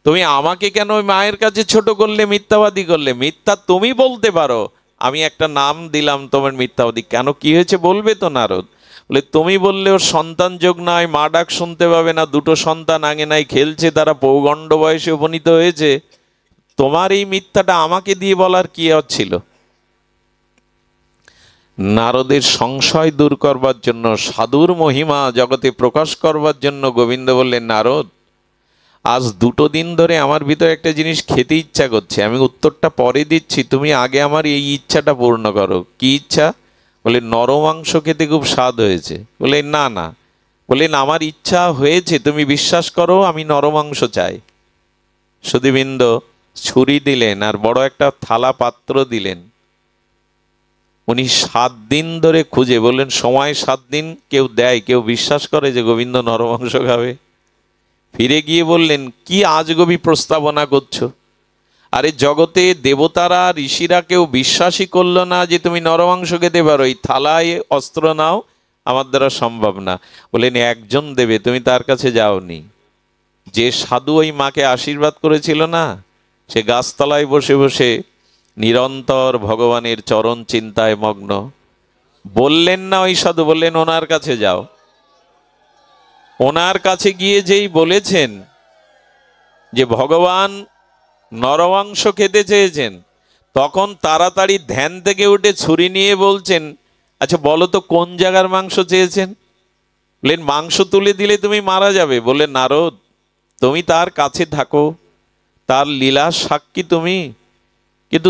[SPEAKER 1] তুমি আমাকে কেন ওই মায়ের কাছে ছোট করলে, মিথ্যাবাদী করলে? মিথ্যা তুমি বলতে পারো, আমি একটা নাম দিলাম তোমার মিথ্যাবাদী। কেন, কি হয়েছে বলবে তো? নারদ বলে, তুমি বললে ওর সন্তান যোগ নয়, মা ডাক শুনতে পাবে না, 2টো সন্তান আঙিনায় খেলছে, তারা পৌগণ্ড বয়সে উপনীত হয়েছে। তোমার এই মিথ্যাটা আমাকে দিয়ে বলার কি ছিল? নারদের সংশয় দূর করবার জন্য, সাধুর মহিমা জগতে প্রকাশ করবার জন্য গোবিন্দ বললেন, নারদ আজ 2টো দিন ধরে আমার ভিতরে একটা জিনিস খেতে ইচ্ছা করছে, আমি উত্তরটা পরে দিচ্ছি, তুমি আগে আমার এই ইচ্ছাটা পূর্ণ করো। কি ইচ্ছা? বলে, নরমাংস খেতে খুব স্বাদ হয়েছে। বলে, না না। বললেন, আমার ইচ্ছা হয়েছে, তুমি বিশ্বাস করো, আমি নরমাংস চাই। সুধীবৃন্দ ছুরি দিলেন আর বড় একটা থালা পাত্র দিলেন। উনি 7 দিন ধরে খুঁজে, বললেন সময় 7 দিন, কেউ দেয়, কেউ বিশ্বাস করে যে গোবিন্দ নরমাংস খাবে? ফিরে গিয়ে বললেন, কি আজগবি প্রস্তাবনা করছো? আরে জগতে দেবতারা ঋষিরা কেউ বিশ্বাসই করলো না যে তুমি নরমাংস খেতে পারো, এই থালায় অস্ত্র নাও, আমার দ্বারা সম্ভব না। বললেন, একজন দেবে, তুমি তার কাছে যাওনি। যে সাধু ওই মাকে আশীর্বাদ করেছিল না, সে গাছতলায় বসে বসে নিরন্তর ভগবানের চরণ চিন্তায় মগ্ন। বললেন না ওই সাধু, বললেন ওনার কাছে যাও। ওনার কাছে গিয়ে যেই বলেছেন যে ভগবান নরমাংস খেতে চেয়েছেন, তখন তাড়াতাড়ি ধ্যান থেকে উঠে ছুরি নিয়ে বলছেন, আচ্ছা বলো তো কোন জায়গার মাংস চেয়েছেন? বললেন, মাংস তুলে দিলে তুমি মারা যাবে। বললেন, নারদ তুমি তার কাছে থাকো, তার লীলা সাক্ষী তুমি, কিন্তু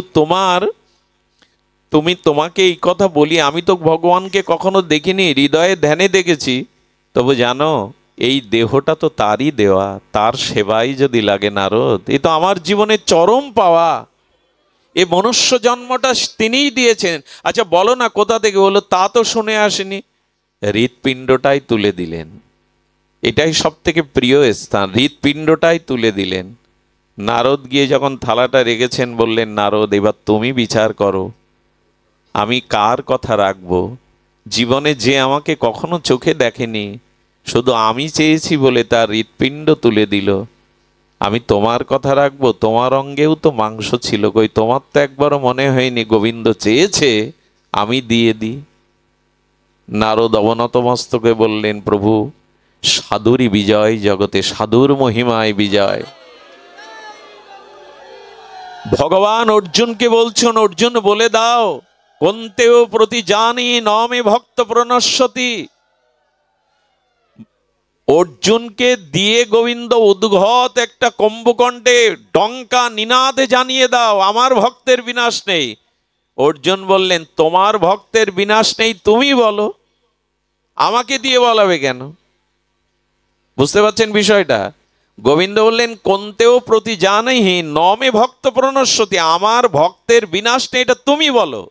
[SPEAKER 1] তোমাকে এই কথা বলি, আমি তো ভগবানকে কখনো দেখিনি, হৃদয়ে ধ্যানে দেখেছি। তবু জানো, এই দেহটা তো তারই দেওয়া, তার সেবাই যদি লাগে নারদ, এ তো আমার জীবনের চরম পাওয়া। এই মনুষ্য জন্মটা তিনিই দিয়েছেন। আচ্ছা বলো না কোথা থেকে? বলো তা তো শুনে আসেনি। হৃৎপিণ্ডটাই তুলে দিলেন। এটাই সব থেকে প্রিয় স্থান, হৃৎপিণ্ডটাই তুলে দিলেন। নারদ গিয়ে যখন থালাটা রেখেছেন, বললেন নারদ এবার তুমি বিচার করো, আমি কার কথা রাখবো? জীবনে যে আমাকে কখনো চোখে দেখেনি, শুধু আমি চেয়েছি বলে তার হৃৎপিণ্ড তুলে দিল, আমি তোমার কথা রাখবো? তোমার অঙ্গেও তো মাংস ছিল, কই তোমার তো একবারও মনে হয়নি গোবিন্দ চেয়েছে আমি দিয়ে দিই? নারদ অবনত মস্তকে বললেন, প্রভু সাধুরই বিজয় জগতে, সাধুর মহিমায় বিজয়। ভগবান অর্জুনকে বলছেন, অর্জুন বলে দাও কোন্তেও প্রতি জানি নমে ভক্ত প্রণশ্যতি। অর্জুনকে দিয়ে গোবিন্দ উদ্ঘট একটা কুম্ভকণ্ঠে ডঙ্কা নিনাদে জানিয়ে দাও আমার ভক্তের বিনাশ নেই। অর্জুন বললেন, তোমার ভক্তের বিনাশ নেই তুমি বলো, আমাকে দিয়ে বলাবে কেন? বুঝতে পারছেন বিষয়টা? গোবিন্দ বললেন, কোন্তেও প্রতি জানেহি নমে ভক্ত প্রণশ্যতি, আমার ভক্তের বিনাশ নেই এটা তুমি বলো।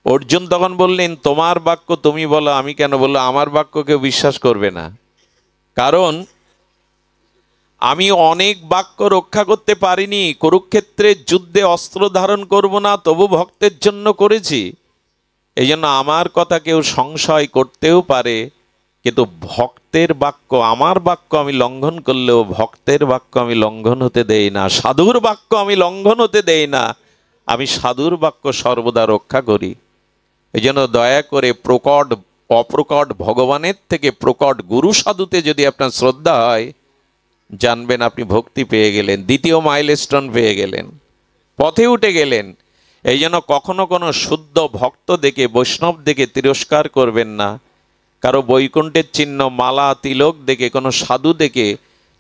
[SPEAKER 1] অর্জুন তখন বললেন, তোমার বাক্য তুমি বলো, আমি কেন বললো? আমার বাক্য কেউ বিশ্বাস করবে না, কারণ আমি অনেক বাক্য রক্ষা করতে পারিনি। কুরুক্ষেত্রের যুদ্ধে অস্ত্র ধারণ করব না, তবু ভক্তের জন্য করেছি। এই জন্য আমার কথা কেউ সংশয় করতেও পারে, কিন্তু ভক্তের বাক্য, আমার বাক্য আমি লঙ্ঘন করলেও ভক্তের বাক্য আমি লঙ্ঘন হতে দেই না, সাধুর বাক্য আমি লঙ্ঘন হতে দেই না, আমি সাধুর বাক্য সর্বদা রক্ষা করি। এই জন্য দয়া করে প্রকট অপ্রকট ভগবানের থেকে প্রকট গুরু সাধুতে যদি আপনার শ্রদ্ধা হয়, জানবেন আপনি ভক্তি পেয়ে গেলেন, দ্বিতীয় মাইলস্টোন পেয়ে গেলেন, পথে উঠে গেলেন। এই জন্য কখনো কোনো শুদ্ধ ভক্ত দেখে, বৈষ্ণব দেখে তিরস্কার করবেন না। কারো বৈকুণ্ঠের চিহ্ন, মালা, তিলক দেখে, কোনো সাধু দেখে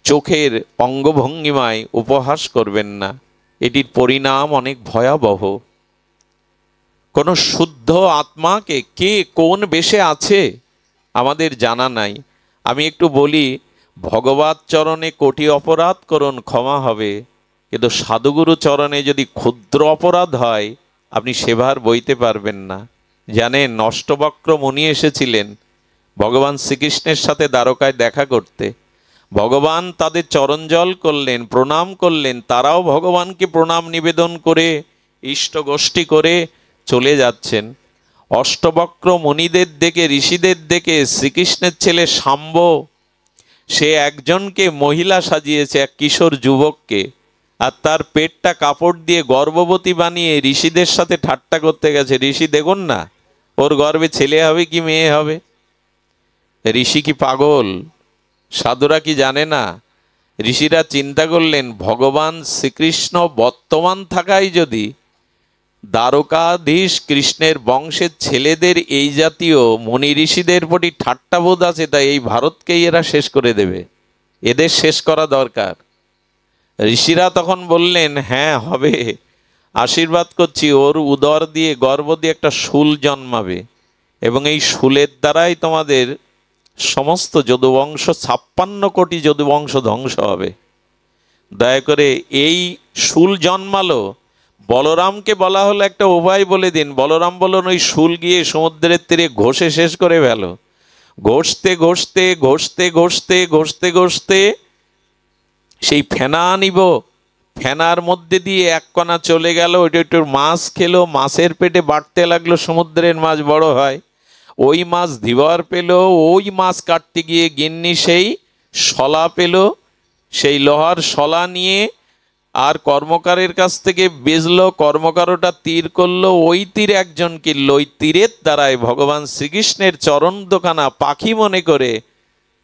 [SPEAKER 1] চোখের অঙ্গভঙ্গিমায় উপহাস করবেন না, এটির পরিণাম অনেক ভয়াবহ। কোনো শুদ্ধ আত্মাকে কে কোন বেশে আছে আমাদের জানা নাই। আমি একটু বলি, ভগবত চরণে কোটি অপরাধ করুন ক্ষমা হবে, কিন্তু সাধুগুরু চরণে যদি ক্ষুদ্র অপরাধ হয় আপনি সেভার বইতে পারবেন না। জানেন, অষ্টবক্র মুনি এসেছিলেন ভগবান শ্রীকৃষ্ণের সাথে দ্বারকায় দেখা করতে। ভগবান তাদের চরণ জল করলেন, প্রণাম করলেন, তারাও ভগবানকে প্রণাম নিবেদন করে ইষ্ট গোষ্ঠী করে চলে যাচ্ছেন। অষ্টবক্র মুনিদের দেখে, ঋষিদের দেখে শ্রীকৃষ্ণের ছেলে শাম্ব, সে একজনকে মহিলা সাজিয়েছে, এক কিশোর যুবককে, আর তার পেটটা কাপড় দিয়ে গর্ভবতী বানিয়ে ঋষিদের সাথে ঠাট্টা করতে গেছে। ঋষি দেখুন না, ওর গর্ভে ছেলে হবে কি মেয়ে হবে? ঋষি কি পাগল? সাধুরা কি জানে না? ঋষিরা চিন্তা করলেন, ভগবান শ্রীকৃষ্ণ বর্তমান থাকায় যদি দ্বারকাধীশ কৃষ্ণের বংশের ছেলেদের এই জাতীয় মুনি ঋষিদের প্রতি ঠাট্টাবোধ আছে, তাই এই ভারতকেই এরা শেষ করে দেবে, এদের শেষ করা দরকার। ঋষিরা তখন বললেন, হ্যাঁ হবে, আশীর্বাদ করছি, ওর উদর দিয়ে, গর্ভ দিয়ে একটা শূল জন্মাবে, এবং এই শূলের দ্বারাই তোমাদের সমস্ত যদুবংশ, 56 কোটি যদুবংশ ধ্বংস হবে। দয়া করে এই শূল জন্মালো, বলরামকে বলা হলো একটা উপায় বলে দিন। বলরাম বললেন, ওই শূল গিয়ে সমুদ্রের তীরে ঘষে শেষ করে ফেলো। ঘষতে ঘষতে ঘষতে ঘষতে ঘষতে ঘষতে সেই ফেনা নিব, ফেনার মধ্যে দিয়ে এক কণা চলে গেল, ওইটা একটু মাছ খেলো, মাছের পেটে বাড়তে লাগলো, সমুদ্রের মাছ বড় হয়, ওই মাছ ধীবর পেল, ওই মাছ কাটতে গিয়ে গিন্নি সেই শলা পেল, সেই লোহার শলা নিয়ে আর কর্মকারের কাছ থেকে বেজলো, কর্মকারটা তীর করলো, ওই তীর একজন কিনলো, ওই তীরের দ্বারায় ভগবান শ্রীকৃষ্ণের চরণ দোকানা পাখি মনে করে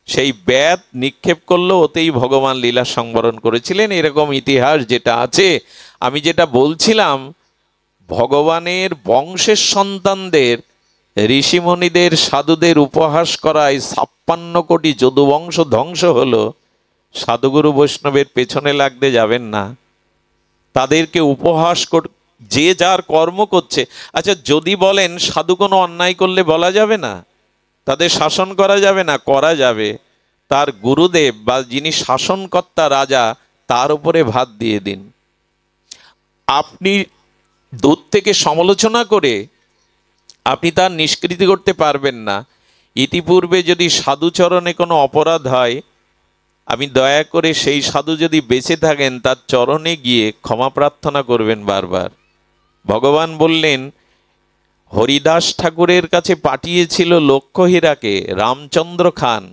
[SPEAKER 1] সেই ব্যাত নিক্ষেপ করলো, ওতেই ভগবান লীলা সংবরণ করেছিলেন। এরকম ইতিহাস যেটা আছে, আমি যেটা বলছিলাম, ভগবানের বংশের সন্তানদের, ঋষিমণিদের, সাধুদের উপহাস করায় 56 কোটি যদুবংশ ধ্বংস হলো। সাধুগুরু বৈষ্ণবের পেছনে লাগতে যাবেন না, তাদেরকে উপহাস যে যার কর্ম করছে। আচ্ছা যদি বলেন সাধু কোনো অন্যায় করলে বলা যাবে না, তাদের শাসন করা যাবে না? করা যাবে। তার গুরুদেব বা যিনি শাসনকর্তা রাজা, তার উপরে ভাত দিয়ে দিন, আপনি দূর থেকে সমালোচনা করে আপনি তার নিষ্কৃতি করতে পারবেন না। ইতিপূর্বে যদি সাধুচরণে কোনো অপরাধ হয়, আমি দয়া করে সেই সাধু যদি বেঁচে থাকেন তার চরণে গিয়ে ক্ষমা প্রার্থনা করবেন বারবার। ভগবান বললেন, হরিদাস ঠাকুরের কাছে পাঠিয়েছিল লক্ষ্যহীরাকে রামচন্দ্র খান।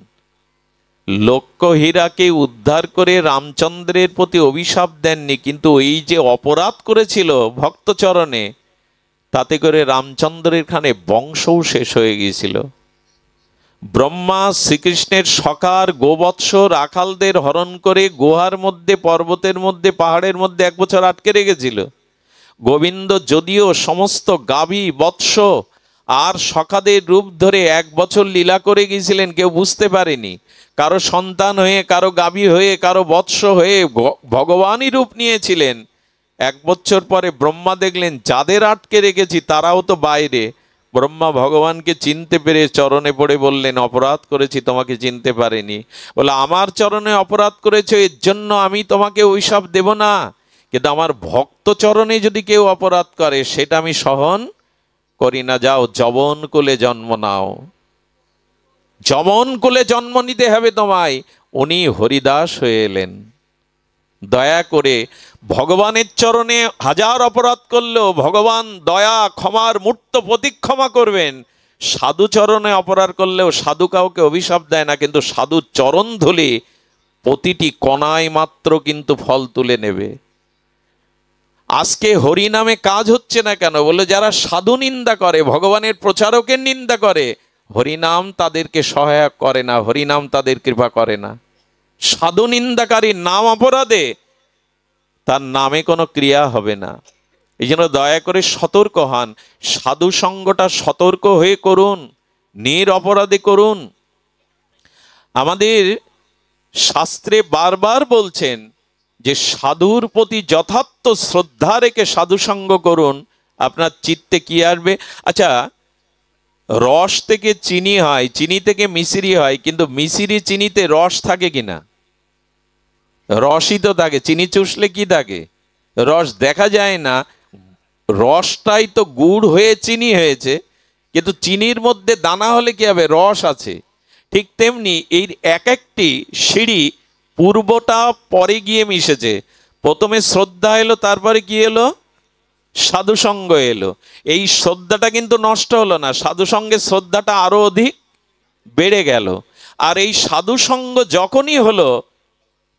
[SPEAKER 1] লক্ষ্যহীরাকে উদ্ধার করে রামচন্দ্রের প্রতি অভিশাপ দেননি, কিন্তু এই যে অপরাধ করেছিল ভক্তচরণে, তাতে করে রামচন্দ্রের খানে বংশও শেষ হয়ে গিয়েছিল। ব্রহ্মা শ্রীকৃষ্ণের সখার গোবৎস রাখালদের হরণ করে গুহার মধ্যে, পর্বতের মধ্যে, পাহাড়ের মধ্যে 1 বছর আটকে রেখেছিল। গোবিন্দ যদিও সমস্ত গাভী, বৎস আর সখাদের রূপ ধরে 1 বছর লীলা করে গিয়েছিলেন, কেউ বুঝতে পারেনি। কারো সন্তান হয়ে, কারো গাভী হয়ে, কারো বৎস হয়ে ভগবানই রূপ নিয়েছিলেন। 1 বছর পরে ব্রহ্মা দেখলেন যাদের আটকে রেখেছি তারাও তো বাইরে। ব্রহ্মা ভগবানকে চিনতে পেরে চরণে পড়ে বললেন, অপরাধ করেছি, তোমাকে চিনতে পারিনি। বলে, আমার চরণে অপরাধ করেছো, এর জন্য আমি তোমাকে অভিশাপ দেব না, কিন্তু আমার ভক্ত চরণে যদি কেউ অপরাধ করে সেটা আমি সহন করি না। যাও, যবন কুলে জন্ম নাও, যমন কুলে জন্ম নিতে হবে তোমায়। উনি হরিদাস হয়ে এলেন। দয়া করে ভগবানের চরণে হাজার অপরাধ করলেও ভগবান দয়া ক্ষমার মূর্ত প্রতীক ক্ষমা করবেন। সাধু চরণে অপরাধ করলেও সাধু কাউকে অভিশাপ দেয় না, কিন্তু সাধু চরণ ধুলে প্রতিটি কণায় মাত্র কিন্তু ফল তুলে নেবে। আজকে হরি নামে কাজ হচ্ছে না কেন? বলে, যারা সাধু নিন্দা করে, ভগবানের প্রচারকের নিন্দা করে, হরিনাম তাদেরকে সহায়ক করে না, হরিনাম তাদের কৃপা করে না। সাধু নিন্দাকারী নাম অপরাধে তার নামে কোনো ক্রিয়া হবে না। এই জন্য দয়া করে সতর্ক হন। সাধু সঙ্গটা সতর্ক হয়ে করুন, নিরপরাধে করুন। আমাদের শাস্ত্রে বারবার বলছেন যে সাধুর প্রতি যথার্থ শ্রদ্ধা রেখে সাধু সঙ্গ করুন, আপনার চিত্তে কি আসবে। আচ্ছা, রস থেকে চিনি হয়, চিনি থেকে মিশ্রি হয়, কিন্তু মিশ্রি চিনিতে রস থাকে কিনা? রসই তো থাকে। চিনি চুষলে কি থাকে? রস দেখা যায় না। রসটাই তো গুড় হয়ে চিনি হয়েছে, কিন্তু চিনির মধ্যে দানা হলে কি হবে? রস আছে। ঠিক তেমনি এই এক একটি সিঁড়ি পূর্বটা পরে গিয়ে মিশেছে। প্রথমে শ্রদ্ধা এলো, তারপরে কি এলো? সাধুসঙ্গ এলো। এই শ্রদ্ধাটা কিন্তু নষ্ট হলো না, সাধুসঙ্গের শ্রদ্ধাটা আরো অধিক বেড়ে গেল। আর এই সাধুসঙ্গ যখনই হলো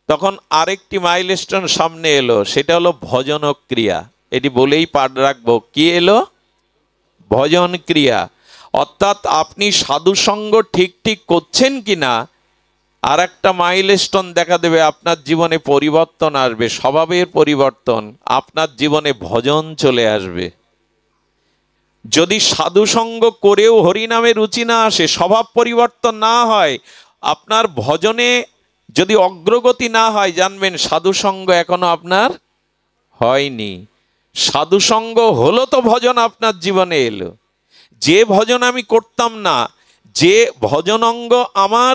[SPEAKER 1] তখন আরেকটি মাইলস্টোন সামনে এলো, সেটা হলো ভজন ক্রিয়া। এটি বলেই পাঠ রাখবো, কি এলো? ভজন ক্রিয়া। অর্থাৎ আপনি সাধুসঙ্গ ঠিক ঠিক করছেন কিনা আর একটা মাইলস্টোন দেখা দেবে। আপনার জীবনে পরিবর্তন আসবে, স্বভাবের পরিবর্তন, আপনার জীবনে ভজন চলে আসবে। যদি সাধুসঙ্গ করেও হরিনামে রুচি না আসে, স্বভাব পরিবর্তন না হয়, আপনার ভজনে যদি অগ্রগতি না হয়, জানবেন সাধুসঙ্গ এখনো আপনার হয়নি। সাধুসঙ্গ হলো তো ভজন আপনার জীবনে এলো। যে ভজন আমি করতাম না, যে ভজন অঙ্গ আমার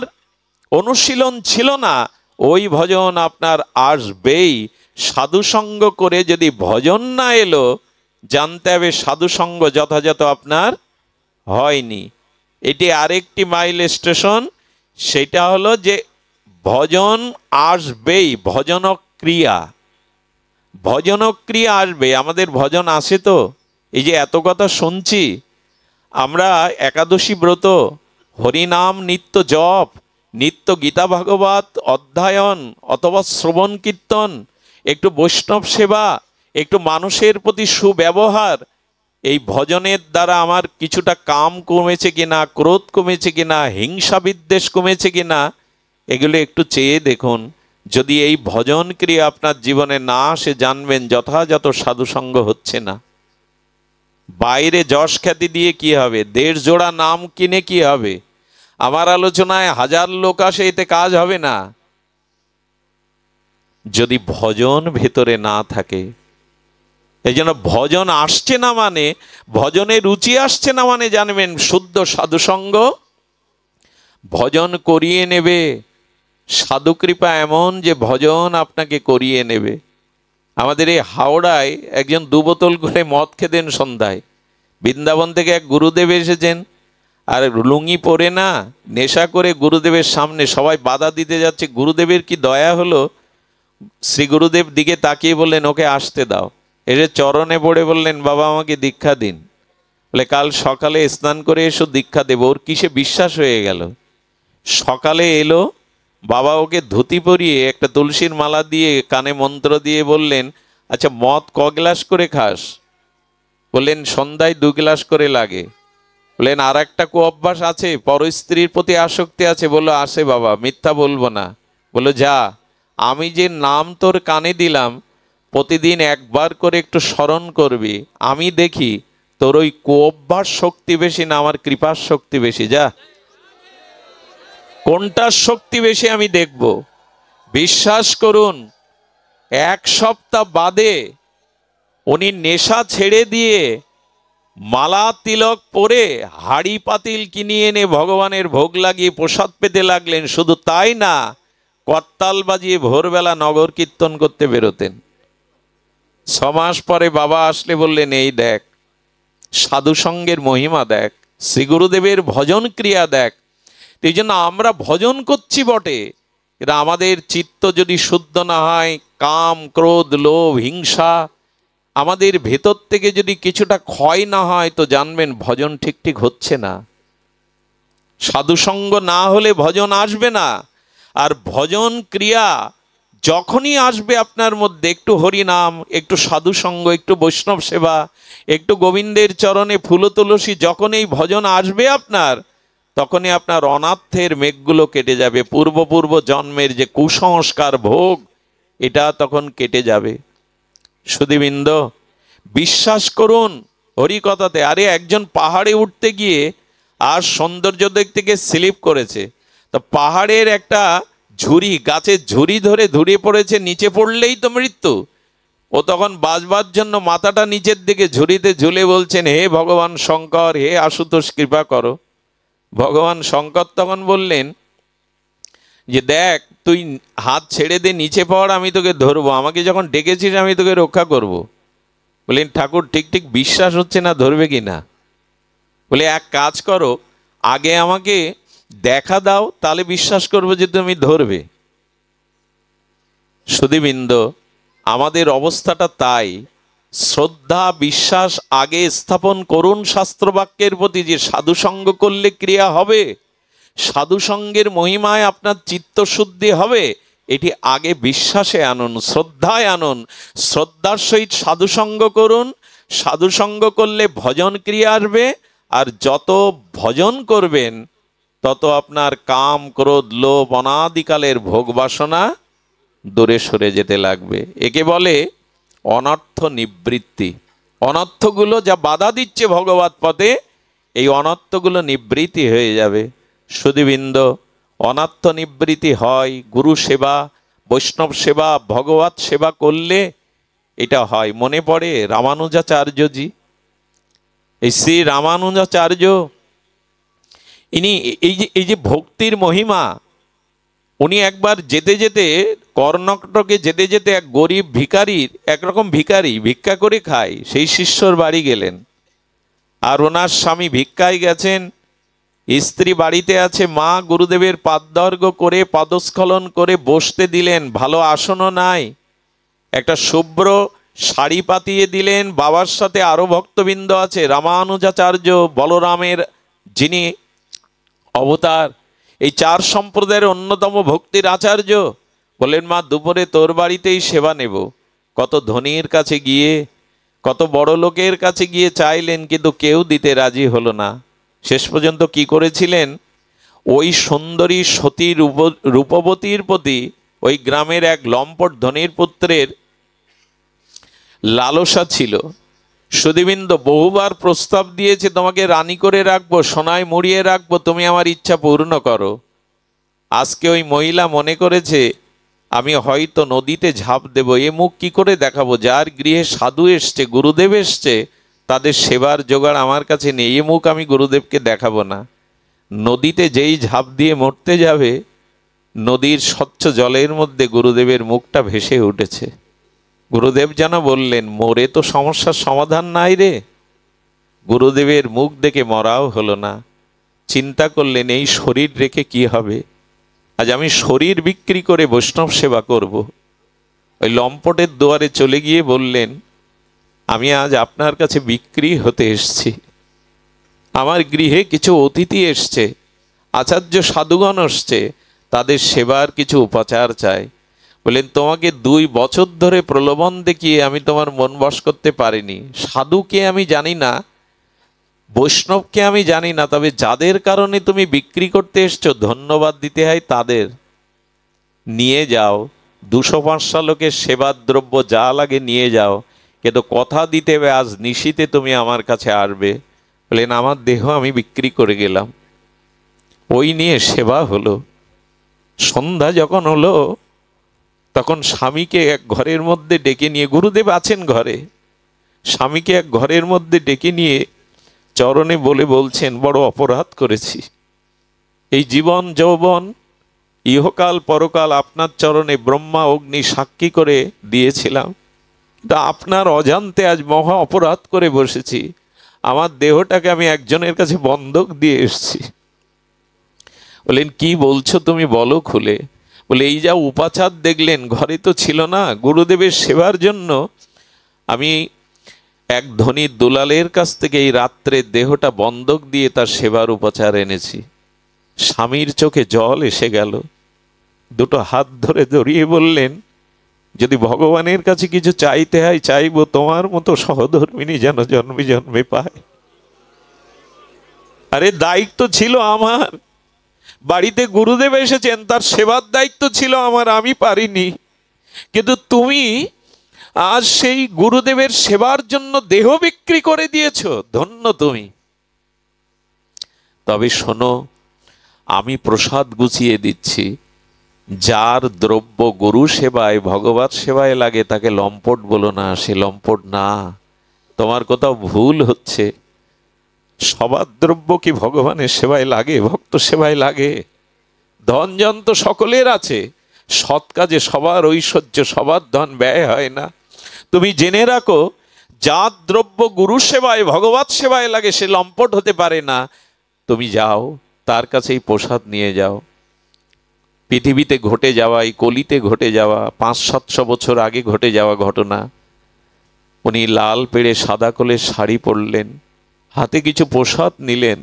[SPEAKER 1] অনুশীলন ছিল না, ওই ভজন আপনার আসবেই। সাধুসঙ্গ করে যদি ভজন না এলো, জানতে হবে সাধুসঙ্গ যথাযথ আপনার হয়নি। এটি আরেকটি মাইল স্টেশন। সেটা হলো যে ভজন আসবেই, ভজন ক্রিয়া, ভজন ক্রিয়া আসবে। আমাদের ভজন আসে তো, এই যে এত কথা শুনছি, আমরা একাদশী ব্রত, হরিনাম নিত্য জপ, নিত্য গীতা ভাগবত অধ্যয়ন অথবা শ্রবণ কীর্তন, একটু বৈষ্ণব সেবা, একটু মানুষের প্রতি সুব্যবহার, এই ভজনের দ্বারা আমার কিছুটা কাম কমেছে কিনা, ক্রোধ কমেছে কিনা, হিংসা বিদ্বেষ কমেছে কিনা, এগুলো একটু চেয়ে দেখুন। যদি এই ভজন ক্রিয়া আপনার জীবনে না আসে, জানবেন যথাযথ সাধুসঙ্গ হচ্ছে না। বাইরে যশ খ্যাতি দিয়ে কি হবে? 1.5 জোড়া নাম কিনে কি হবে? আমার আলোচনায় 1000 লোক আসে, এতে কাজ হবে না যদি ভজন ভেতরে না থাকে। এই জন্য ভজন আসছে না মানে, ভজনে রুচি আসছে না মানে, জানবেন শুদ্ধ সাধুসঙ্গ ভজন করিয়ে নেবে। সাধু কৃপা এমন যে ভজন আপনাকে করিয়ে নেবে। আমাদের এই হাওড়ায় একজন 2 বোতল করে মদ খেতেন সন্ধ্যায়। বৃন্দাবন থেকে এক গুরুদেব এসেছেন, আর লুঙ্গি পরে না নেশা করে গুরুদেবের সামনে সবাই বাধা দিতে যাচ্ছে। গুরুদেবের কি দয়া হলো, শ্রী গুরুদেব দিকে তাকিয়ে বললেন ওকে আসতে দাও। এসে চরণে পড়ে বললেন বাবা আমাকে দীক্ষা দিন। বলে কাল সকালে স্নান করে এসো দীক্ষা দেবো। ওর কিসে বিশ্বাস হয়ে গেল। সকালে এলো, বাবা ওকে ধুতি পরিয়ে একটা তুলসীর মালা দিয়ে কানে মন্ত্র দিয়ে বললেন আচ্ছা মদ ক গ্লাস করে খাস? বললেন সন্ধ্যায় 2 গ্লাস করে লাগে। বললেন আর একটা কুঅভ্যাস আছে, পর স্ত্রীর প্রতি আসক্তি আছে? বললো আছে বাবা, মিথ্যা বলবো না। বললো যা, আমি যে নাম তোর কানে দিলাম প্রতিদিন একবার করে একটু স্মরণ করবি, আমি দেখি তোর ওই কুঅভ্যাস শক্তি বেশি না আমার কৃপার শক্তি বেশি। যা, কোনটার শক্তি বেশি আমি দেখব। বিশ্বাস করুন 1 সপ্তাহ বাদে উনি নেশা ছেড়ে দিয়ে মালা তিলক পরে হাড়ি পাতিল কিনে এনে ভগবানের ভোগ লাগিয়ে প্রসাদ পেতে লাগলেন। শুধু তাই না, করতাল বাজিয়ে ভোরবেলা নগর কীর্তন করতে বেরোতেন। 6 মাস পরে বাবা আসলে বললেন এই দেখ সাধু সঙ্গের মহিমা দেখ, শ্রী গুরুদেবের ভজন ক্রিয়া দেখ। এই জন্য আমরা ভজন করছি বটে, এটা আমাদের চিত্ত যদি শুদ্ধ না হয়, কাম ক্রোধ লোভ হিংসা আমাদের ভেতর থেকে যদি কিছুটা ক্ষয় না হয়, তো জানবেন ভজন ঠিক ঠিক হচ্ছে না। সাধুসঙ্গ না হলে ভজন আসবে না। আর ভজন ক্রিয়া যখনই আসবে আপনার মধ্যে, একটু হরিনাম, একটু সাধুসঙ্গ, একটু বৈষ্ণব সেবা, একটু গোবিন্দের চরণে ফুল তুলসী, যখন এই ভজন আসবে আপনার, তখনই আপনার অনাথের মেঘগুলো কেটে যাবে। পূর্ব জন্মের যে কুসংস্কার ভোগ, এটা তখন কেটে যাবে। সুধীবৃন্দ বিশ্বাস করুন হরিকথাতে। আরে একজন পাহাড়ে উঠতে গিয়ে আর সৌন্দর্য দেখতে গিয়ে স্লিপ করেছে, তো পাহাড়ের একটা ঝুড়ি, গাছের ঝুড়ি ধরে ধরে পড়েছে, নিচে পড়লেই তো মৃত্যু। ও তখন বাঁচবার জন্য মাথাটা নিচের দিকে ঝুড়িতে ঝুলে বলছেন হে ভগবান শঙ্কর, হে আশুতোষ কৃপা করো। ভগবান শঙ্কর তখন বললেন যে দেখ তুই হাত ছেড়ে দে, নিচে পড়, আমি তোকে ধরবো, আমাকে যখন ডেকেছিস আমি তোকে রক্ষা করব। বললেন ঠাকুর ঠিক ঠিক বিশ্বাস হচ্ছে না ধরবে কি না। বলে এক কাজ করো, আগে আমাকে দেখা দাও, তাহলে বিশ্বাস করবো যে তুমি ধরবে। সুধীবৃন্দ আমাদের অবস্থাটা তাই। শ্রদ্ধা বিশ্বাস আগে স্থাপন করুন শাস্ত্রবাক্যের প্রতি, যে সাধুসঙ্গ করলে ক্রিয়া হবে, সাধুসঙ্গের মহিমায় আপনার চিত্তশুদ্ধি হবে। এটি আগে বিশ্বাসে আনুন, শ্রদ্ধায় আনুন, শ্রদ্ধার সহিত সাধুসঙ্গ করুন। সাধুসঙ্গ করলে ভজন ক্রিয়া আসবে, আর যত ভজন করবেন তত আপনার কাম ক্রোধ লোভ অনাদিকালের ভোগ বাসনা দূরে সরে যেতে লাগবে। একে বলে অনর্থ নিবৃত্তি। অনর্থগুলো যা বাধা দিচ্ছে ভগবৎ পথে, এই অনর্থগুলো নিবৃত্তি হয়ে যাবে। সুধীবৃন্দ অনর্থ নিবৃত্তি হয় গুরু সেবা, বৈষ্ণব সেবা, ভগবৎ সেবা করলে এটা হয়। মনে পড়ে রামানুজাচার্যজি, এই শ্রী রামানুজাচার্য, ইনি এই যে ভক্তির মহিমা, উনি একবার যেতে যেতে কর্ণাটকে যেতে যেতে এক গরিব ভিখারির, একরকম ভিখারি ভিক্ষা করে খায়, সেই শিষ্যর বাড়ি গেলেন। আর ওনার স্বামী ভিক্ষায় গেছেন, স্ত্রী বাড়িতে আছে। মা গুরুদেবের পাদর্ঘ করে পাদস্খলন করে বসতে দিলেন, ভালো আসনও নাই, একটা শুভ্র শাড়ি পাতিয়ে দিলেন। বাবার সাথে আরো ভক্তবৃন্দ আছে, রামানুজাচার্য বলরামের যিনি অবতার, এই 4 সম্প্রদায়ের অন্যতম ভক্তির আচার্য। বললেন মা দুপুরে তোর বাড়িতেই সেবা নেব। কত ধনীর কাছে গিয়ে, কত বড় লোকের কাছে গিয়ে চাইলেন, কিন্তু কেউ দিতে রাজি হলো না। শেষ পর্যন্ত কি করেছিলেন, ওই সুন্দরী সতী রূপবতীর প্রতি ওই গ্রামের এক লম্পট ধনীর পুত্রের লালসা ছিল। সুধীবৃন্দ বহুবার প্রস্তাব দিয়েছে, তোমাকে রানী করে রাখবো, সোনায় মুড়িয়ে রাখবো, তুমি আমার ইচ্ছা পূর্ণ করো। আজকে ওই মহিলা মনে করেছে আমি হয়তো নদীতে ঝাঁপ দেব। এ মুখ কি করে দেখাবো, যার গৃহে সাধু এসছে, গুরুদেব এসছে, তাদের সেবার জোগাড় আমার কাছে নেই, এ মুখ আমি গুরুদেবকে দেখাবো না। নদীতে যেই ঝাঁপ দিয়ে মরতে যাবে, নদীর স্বচ্ছ জলের মধ্যে গুরুদেবের মুখটা ভেসে উঠেছে। গুরুদেব যেন বললেন, মরে তো সমস্যার সমাধান নাই রে। গুরুদেবের মুখ দেখে মরাও হলো না। চিন্তা করলেন, এই শরীর রেখে কি হবে? আজ আমি শরীর বিক্রি করে বৈষ্ণব সেবা করব। ওই লম্পটের দুয়ারে চলে গিয়ে বললেন, আমি আজ আপনার কাছে বিক্রি হতে এসছি। আমার গৃহে কিছু অতিথি এসছে, আচার্য সাধুগণ আসছে, তাদের সেবার কিছু উপাচার চাই। বললেন, তোমাকে 2 বছর ধরে প্রলোভন দেখিয়ে আমি তোমার মন বশ করতে পারিনি। সাধুকে আমি জানি না, বৈষ্ণবকে আমি জানি না, তবে যাদের কারণে তুমি বিক্রি করতে এসছো ধন্যবাদ দিতে হয় তাদের। নিয়ে যাও, 200-500 লোকের সেবার দ্রব্য যা লাগে নিয়ে যাও, কিন্তু কথা দিতে হবে আজ নিশীতে তুমি আমার কাছে আসবে। বললেন, আমার দেহ আমি বিক্রি করে গেলাম। ওই নিয়ে সেবা হলো। সন্ধ্যা যখন হলো তখন স্বামীকে এক ঘরের মধ্যে ডেকে নিয়ে, গুরুদেব আছেন ঘরে, স্বামীকে এক ঘরের মধ্যে ডেকে নিয়ে চরণে বলছেন, বড় অপরাধ করেছি। এই জীবন যৌবন ইহকাল পরকাল আপনার চরণে ব্রহ্মা অগ্নি সাক্ষী করে দিয়েছিলাম, তা আপনার অজান্তে আজ মহা অপরাধ করে বসেছি। আমার দেহটাকে আমি একজনের কাছে বন্ধক দিয়ে এসেছি। বললেন, কি বলছো তুমি, বলো খুলে। বলে, এই যা উপাচার দেখলেন ঘরে তো ছিল না, গুরুদেবের সেবার জন্য আমি এক ধনী দুলালের কাছ থেকে এই রাত্রে দেহটা বন্ধক দিয়ে তার সেবার উপাচার এনেছি। স্বামীর চোখে জল এসে গেল, দুটো হাত ধরে জড়িয়ে বললেন, যদি ভগবানের কাছে কিছু চাইতে হয় চাইবো, তোমার মতো সহধর্মিনী যেন জন্মে জন্মে পায়। আরে দায়িত্ব ছিল আমার, বাড়িতে গুরুদেব এসেছেন, তার সেবার দায়িত্ব ছিল আমার, আমি পারিনি। কিন্তু তুমি আজ সেই গুরুদেবের সেবার জন্য দেহ বিক্রি করে দিয়েছ, ধন্য তুমি। তবে শোনো, আমি প্রসাদ গুছিয়ে দিচ্ছি, যার দ্রব্য গুরু সেবায় ভগবত সেবায় লাগে তাকে লম্পট বলো না, সে লম্পট না। তোমার কোথাও ভুল হচ্ছে। সবার দ্রব্য কি ভগবানের সেবায় লাগে, ভক্ত সেবায় লাগে? ধন জন তো সকলের আছে, সৎ কাজে সবার ঐশ্বর্য, সবার ধন ব্যয় হয় না। তুমি জেনে রাখো, যার দ্রব্য গুরু সেবায় ভগবত সেবায় লাগে সে লম্পট হতে পারে না। তুমি যাও, তার কাছেই প্রসাদ নিয়ে যাও। পৃথিবীতে ঘটে যাওয়া, এই কলিতে ঘটে যাওয়া, 500-700 বছর আগে ঘটে যাওয়া ঘটনা। উনি লাল পেড়ে সাদা কোলের শাড়ি পরলেন, হাতে কিছু প্রসাদ নিলেন।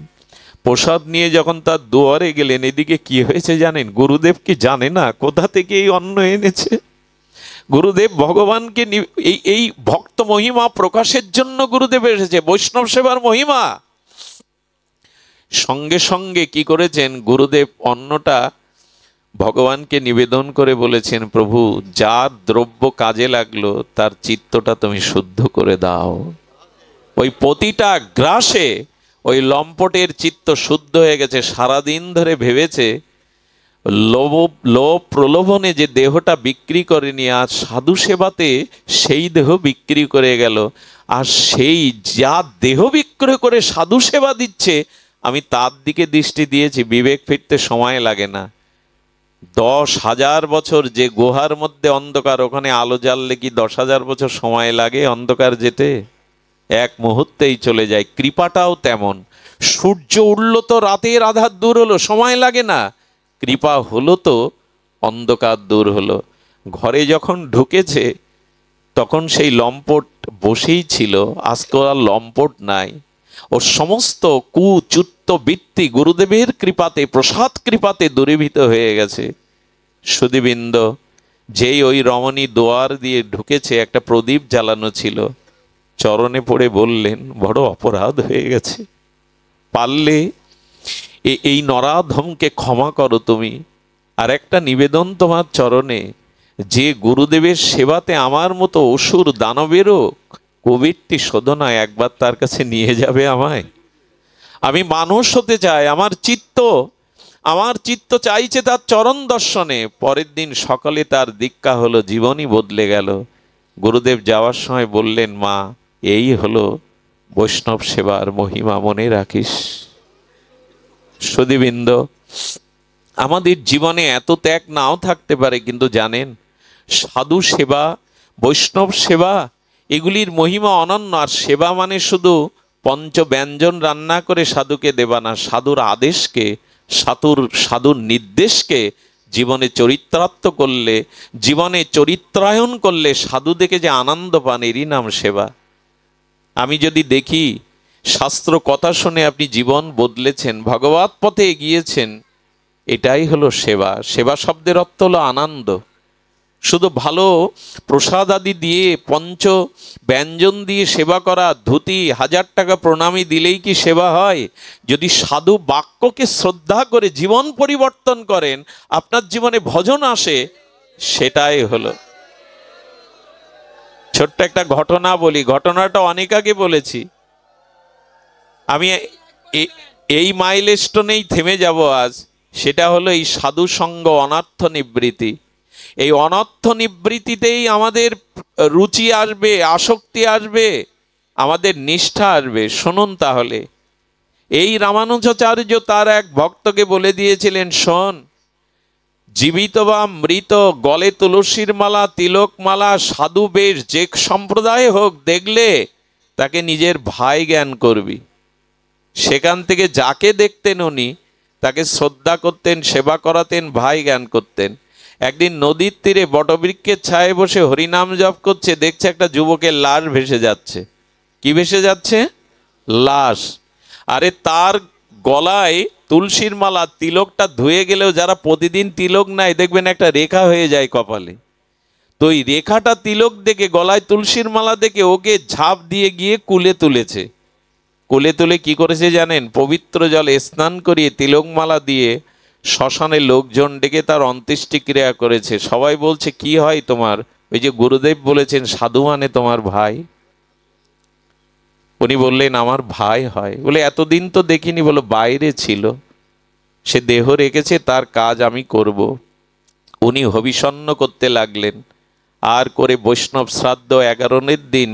[SPEAKER 1] প্রসাদ নিয়ে যখন তার দুয়ারে গেলেন, এদিকে কি হয়েছে জানেন? গুরুদেব কি জানে না কোথা থেকে এই অন্ন এনেছে? গুরুদেব ভগবানকে এই ভক্ত মহিমা প্রকাশের জন্য গুরুদেব এসেছে, বৈষ্ণব সেবার মহিমা। সঙ্গে সঙ্গে কি করেছেন, গুরুদেব অন্নটা ভগবানকে নিবেদন করে বলেছেন, প্রভু যার দ্রব্য কাজে লাগলো তার চিত্তটা তুমি শুদ্ধ করে দাও। ওই প্রতিটা গ্রাসে ওই লম্পটের চিত্ত শুদ্ধ হয়ে গেছে। সারাদিন ধরে ভেবেছে লোভ প্রলোভনে যে দেহটা বিক্রি করেনি, আজ সাধু সেবাতে সেই দেহ বিক্রি করে গেল। আর সেই যা দেহ বিক্রয় করে সাধু সেবা দিচ্ছে, আমি তার দিকে দৃষ্টি দিয়েছি। বিবেক ফিরতে সময় লাগে না। 10,000 বছর যে গুহার মধ্যে অন্ধকার, ওখানে আলো জ্বাললে কি 10,000 বছর সময় লাগে অন্ধকার যেতে? এক মুহূর্তেই চলে যায়। কৃপাটাও তেমন। সূর্য উঠল তো রাতের আধার দূর হলো, সময় লাগে না। কৃপা হলো তো অন্ধকার দূর হলো। ঘরে যখন ঢুকেছে তখন সেই লম্পট বসেই ছিল, আজকে আর লম্পট নাই। ওর সমস্ত কুচুত্ত বৃত্তি গুরুদেবের কৃপাতে, প্রসাদ কৃপাতে দূরীভূত হয়ে গেছে। সুধীবৃন্দ, যেই ওই রমণী দুয়ার দিয়ে ঢুকেছে, একটা প্রদীপ জ্বালানো ছিল, চরণে পড়ে বললেন, বড় অপরাধ হয়ে গেছে, পারলে এই নরাধমকে ক্ষমা করো তুমি। আর একটা নিবেদন তোমার চরণে, যে গুরুদেবের সেবাতে আমার মতো অসুর দানবেরও কোভিডটি শোধনায়, একবার তার কাছে নিয়ে যাবে আমায়। আমি মানুষ হতে চাই, আমার চিত্ত চাইছে তার চরণ দর্শনে। পরের দিন সকালে তার দীক্ষা হলো, জীবনই বদলে গেল। গুরুদেব যাওয়ার সময় বললেন, মা এই হলো বৈষ্ণব সেবার মহিমা, মনে রাখিস। সুধীবৃন্দ, আমাদের জীবনে এত ত্যাগ নাও থাকতে পারে, কিন্তু জানেন সাধু সেবা বৈষ্ণব সেবা, এগুলির মহিমা অনন্য। আর সেবা মানে শুধু পঞ্চ ব্যঞ্জন রান্না করে সাধুকে দেবা না, সাধুর আদেশকে, সাধুর নির্দেশকে জীবনে চরিত্রার্থ করলে, জীবনে চরিত্রায়ন করলে সাধু দেখে যে আনন্দ পান, এরই নাম সেবা। আমি যদি দেখি শাস্ত্র কথা শুনে আপনি জীবন বদলেছেন, ভগবৎ পথে এগিয়েছেন, এটাই হলো সেবা। সেবা শব্দের অর্থ হলো আনন্দ। শুধু ভালো প্রসাদ আদি দিয়ে, পঞ্চ ব্যঞ্জন দিয়ে সেবা করা, ধুতি 1000 টাকা প্রণামী দিলেই কি সেবা হয়? যদি সাধু বাক্যকে শ্রদ্ধা করে জীবন পরিবর্তন করেন, আপনার জীবনে ভজন আসে, সেটাই হলো। ছোট্ট একটা ঘটনা বলি, ঘটনাটা অনেক আগে বলেছি। আমি এই মাইলস্টোনেই থেমে যাব আজ। সেটা হলো এই সাধু সঙ্গ অনর্থ নিবৃত্তি। এই অনর্থ নিবৃত্তিতেই আমাদের রুচি আসবে, আসক্তি আসবে, আমাদের নিষ্ঠা আসবে। শুনুন তাহলে, এই রামানুজাচার্য তার এক ভক্তকে বলে দিয়েছিলেন, শোন, জীবিত বা মৃত, গলে তুলসীর মালা, তিলক মালা, সাধু বেশ, যে সম্প্রদায় হোক, দেখলে তাকে নিজের ভাই জ্ঞান করবি। সেখান থেকে যাকে দেখতেন উনি তাকে শ্রদ্ধা করতেন, সেবা করাতেন, ভাই জ্ঞান করতেন। একদিন নদীর তীরে বটবৃক্ষের ছায়ে বসে হরিনাম জপ করছে, দেখছে একটা যুবকের লাশ ভেসে যাচ্ছে। কি ভেসে যাচ্ছে? লাশ। আরে তার গলায় তুলসীর মালা, তিলকটা ধুয়ে গেলেও যারা প্রতিদিন তিলক নেয় দেখবেন একটা রেখা হয়ে যায় কপালে। তো ওই রেখাটা তিলক দেখে, গলায় তুলসীর মালা দেখে ওকে ঝাঁপ দিয়ে গিয়ে কুলে তুলেছে। কুলে তুলে কি করেছে জানেন? পবিত্র জলে স্নান করিয়ে তিলকমালা দিয়ে শ্মশানে লোকজন ডেকে তার অন্ত্যেষ্টি ক্রিয়া করেছে। সবাই বলছে, কি হয় তোমার? ওই যে গুরুদেব বলেছেন সাধু মানে তোমার ভাই। উনি বললেন আমার ভাই হয়। বলে এতদিন তো দেখিনি। বলো বাইরে ছিল, সে দেহ রেখেছে, তার কাজ আমি করব। উনি হবিষণ্ণ করতে লাগলেন। আর করে বৈষ্ণব শ্রাদ্ধ 11 দিন